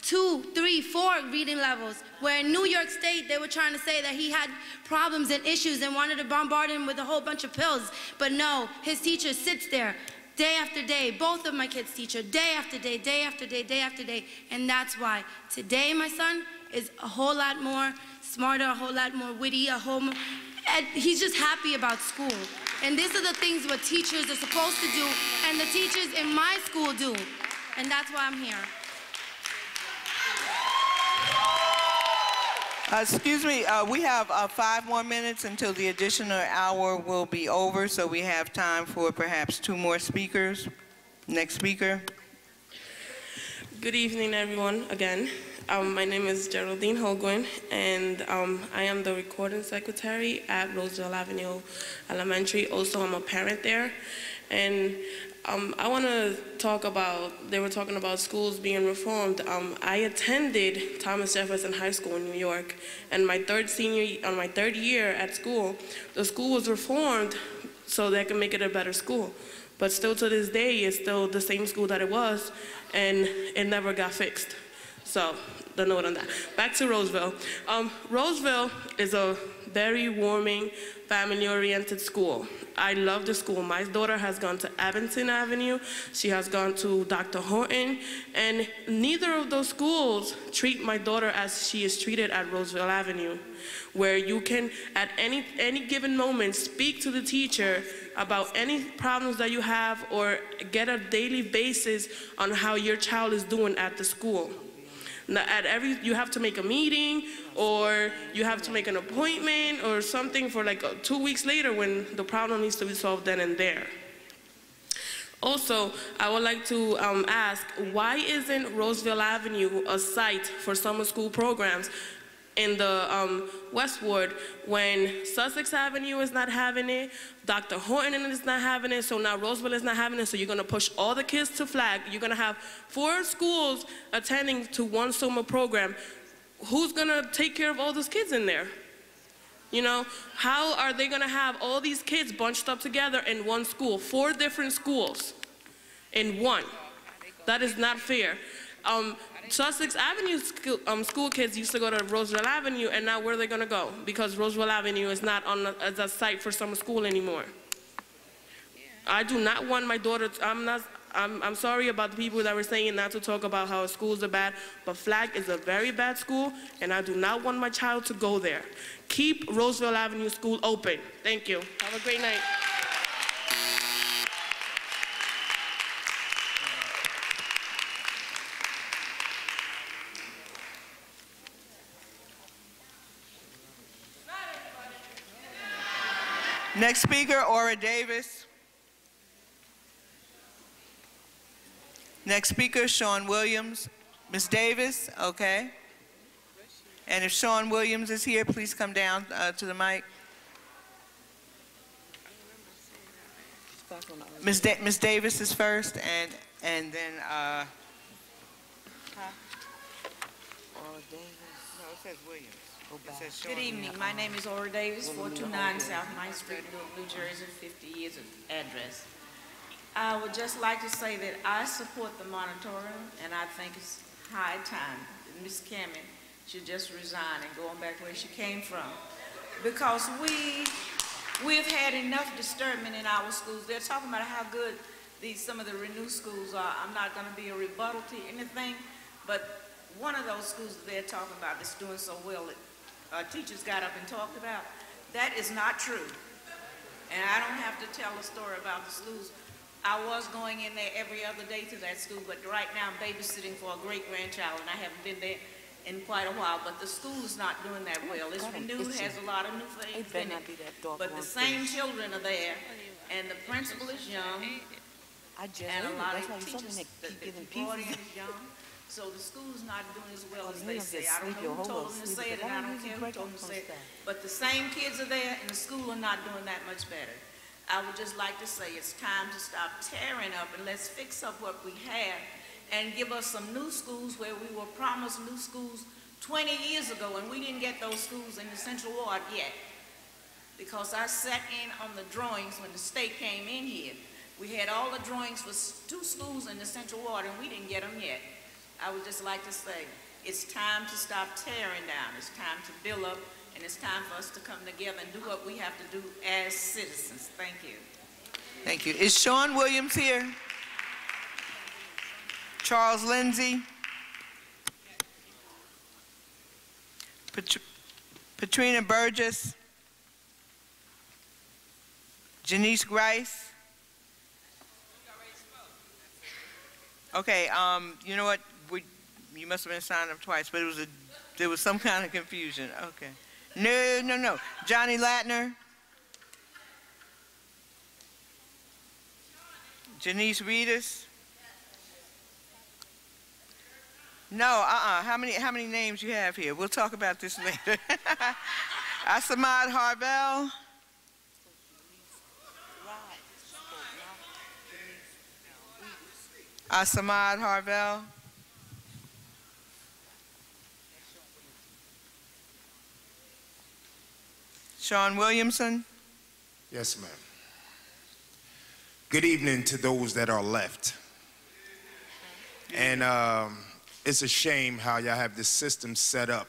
2, 3, 4 reading levels, where in New York State, they were trying to say that he had problems and issues and wanted to bombard him with a whole bunch of pills. But no, his teacher sits there day after day, both of my kids' teacher, day after day, day after day, day after day. And that's why today my son is a whole lot more smarter, a whole lot more witty, and he's just happy about school. And these are the things what teachers are supposed to do, and the teachers in my school do. And that's why I'm here. Excuse me, we have 5 more minutes until the additional hour will be over, so we have time for perhaps 2 more speakers. Next speaker. Good evening, everyone, again. My name is Geraldine Holguin, and I am the recording secretary at Roosevelt Avenue Elementary. Also, I'm a parent there. And I want to talk about, they were talking about schools being reformed. I attended Thomas Jefferson High School in New York, and my third year at school, the school was reformed so they could make it a better school. But still to this day, it's still the same school that it was, and it never got fixed. So, the note on that. Back to Roosevelt. Roosevelt is a very warming, family-oriented school. I love the school. My daughter has gone to Abington Avenue. She has gone to Dr. Horton. And neither of those schools treat my daughter as she is treated at Roosevelt Avenue, where you can, at any given moment, speak to the teacher about any problems that you have or get a daily basis on how your child is doing at the school. Now, you have to make a meeting, or you have to make an appointment or something for like 2 weeks later when the problem needs to be solved then and there. Also, I would like to ask, why isn't Roosevelt Avenue a site for summer school programs in the Westward when Sussex Avenue is not having it, Dr. Horton is not having it, so now Roosevelt is not having it, so you're gonna push all the kids to Flag. You're gonna have 4 schools attending to 1 summer program. Who's gonna take care of all those kids in there? You know, how are they gonna have all these kids bunched up together in one school, 4 different schools in one? That is not fair. Sussex Avenue school kids used to go to Roosevelt Avenue, and now where are they gonna go? Because Roosevelt Avenue is not as a site for summer school anymore. I do not want my daughter, I'm sorry about the people that were saying not to talk about how schools are bad, but Flag is a very bad school, and I do not want my child to go there. Keep Roosevelt Avenue School open. Thank you. Have a great night. Next speaker, Ora Davis. Next speaker, Sean Williams. Ms. Davis, okay. And if Sean Williams is here, please come down to the mic. Ms. Davis is first, and then, Ora Davis. No, it says Williams. Good evening. My name is Ora Davis, 429 South 9th Street, Newark, New Jersey, 50 years of address. I would just like to say that I support the moratorium, and I think it's high time that Ms. Cammon should just resign and go on back where she came from. Because we've had enough disturbance in our schools. They're talking about how good some of the Renew schools are. I'm not going to be a rebuttal to anything, but one of those schools that they're talking about that's doing so well that teachers got up and talked about, that is not true. And I don't have to tell a story about the schools. I was going in there every other day to that school, but right now I'm babysitting for a great-grandchild, and I haven't been there in quite a while. But the school is not doing that well. It's renewed, has a lot of new things in it. But the same children are there, and the principal is young, and a lot of teachers that brought in is young. So the school's not doing as well as they say. I don't know who told them to say it, and I don't care who told them to say it. But the same kids are there, and the school are not doing that much better. I would just like to say it's time to stop tearing up, and let's fix up what we have and give us some new schools where we were promised new schools 20 years ago, and we didn't get those schools in the Central Ward yet. Because I sat in on the drawings when the state came in here. We had all the drawings for 2 schools in the Central Ward, and we didn't get them yet. I would just like to say, it's time to stop tearing down. It's time to build up, and it's time for us to come together and do what we have to do as citizens. Thank you. Thank you. Is Sean Williams here? Charles Lindsay? Patrina Burgess? Janice Grice? Okay, you know what? You must have been signed up twice, but there was some kind of confusion. Okay. No. Johnny Latner? Janice Reedus? No, How many names you have here? We'll talk about this later. Asamad Harvell? Asamad Harvell? Sean Williamson? Yes, ma'am. Good evening to those that are left. And it's a shame how y'all have this system set up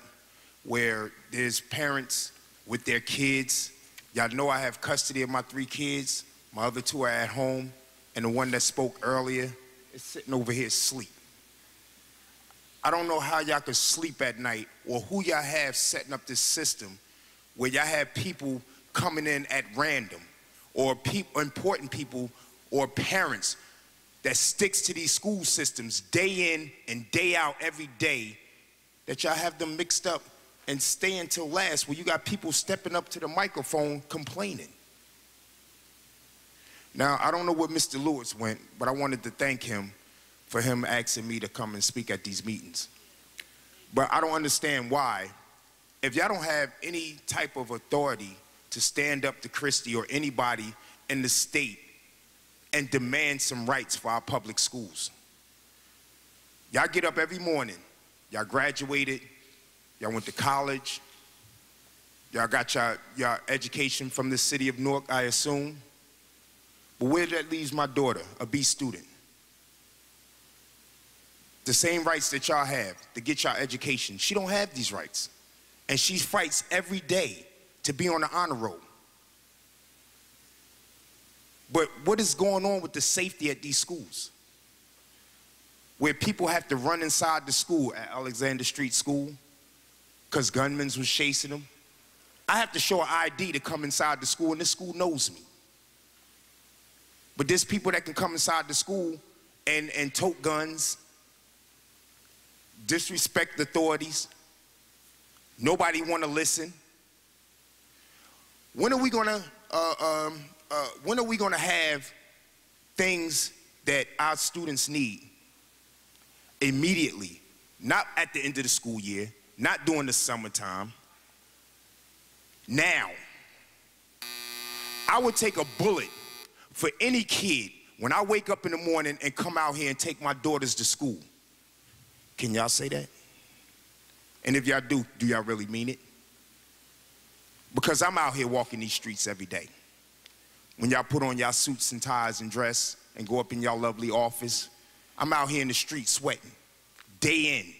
where there's parents with their kids. Y'all know I have custody of my 3 kids. My other 2 are at home. And the one that spoke earlier is sitting over here asleep. I don't know how y'all could sleep at night or who y'all have setting up this system where y'all have people coming in at random or important people or parents that sticks to these school systems day in and day out every day, that y'all have them mixed up and stay until last where you got people stepping up to the microphone complaining. Now, I don't know where Mr. Lewis went, but I wanted to thank him for him asking me to come and speak at these meetings. But I don't understand why. If y'all don't have any type of authority to stand up to Christie or anybody in the state and demand some rights for our public schools. Y'all get up every morning, y'all graduated, y'all went to college, Y'all got your education from the city of Newark, I assume. But where that leaves my daughter, a B student? The same rights that y'all have to get y'all education. She don't have these rights. And she fights every day to be on the honor roll. But what is going on with the safety at these schools? Where people have to run inside the school at Alexander Street School because gunmen was chasing them. I have to show an ID to come inside the school, and this school knows me. But there's people that can come inside the school and tote guns, disrespect authorities. Nobody want to listen. When are we gonna have things that our students need immediately? Not at the end of the school year, not during the summertime. Now, I would take a bullet for any kid when I wake up in the morning and come out here and take my daughters to school. Can y'all say that? And if y'all do y'all really mean it? Because I'm out here walking these streets every day. When y'all put on y'all suits and ties and dress and go up in y'all lovely office, I'm out here in the street sweating, day in,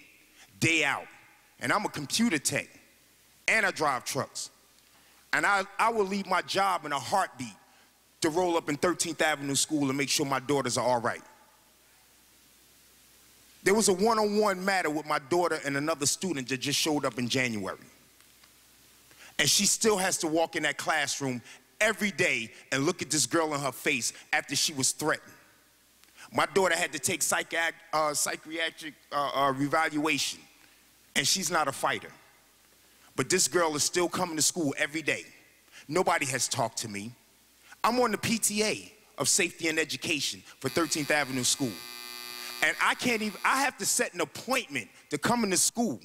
day out. And I'm a computer tech, and I drive trucks. And I will leave my job in a heartbeat to roll up in 13th Avenue School and make sure my daughters are all right. There was a one-on-one matter with my daughter and another student that just showed up in January. And she still has to walk in that classroom every day and look at this girl in her face after she was threatened. My daughter had to take psychiatric revaluation, and she's not a fighter. But this girl is still coming to school every day. Nobody has talked to me. I'm on the PTA of Safety and Education for 13th Avenue School. And I have to set an appointment to come into school.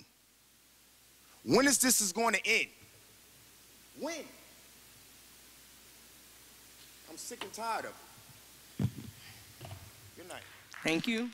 When is this going to end? When? I'm sick and tired of it. Good night. Thank you.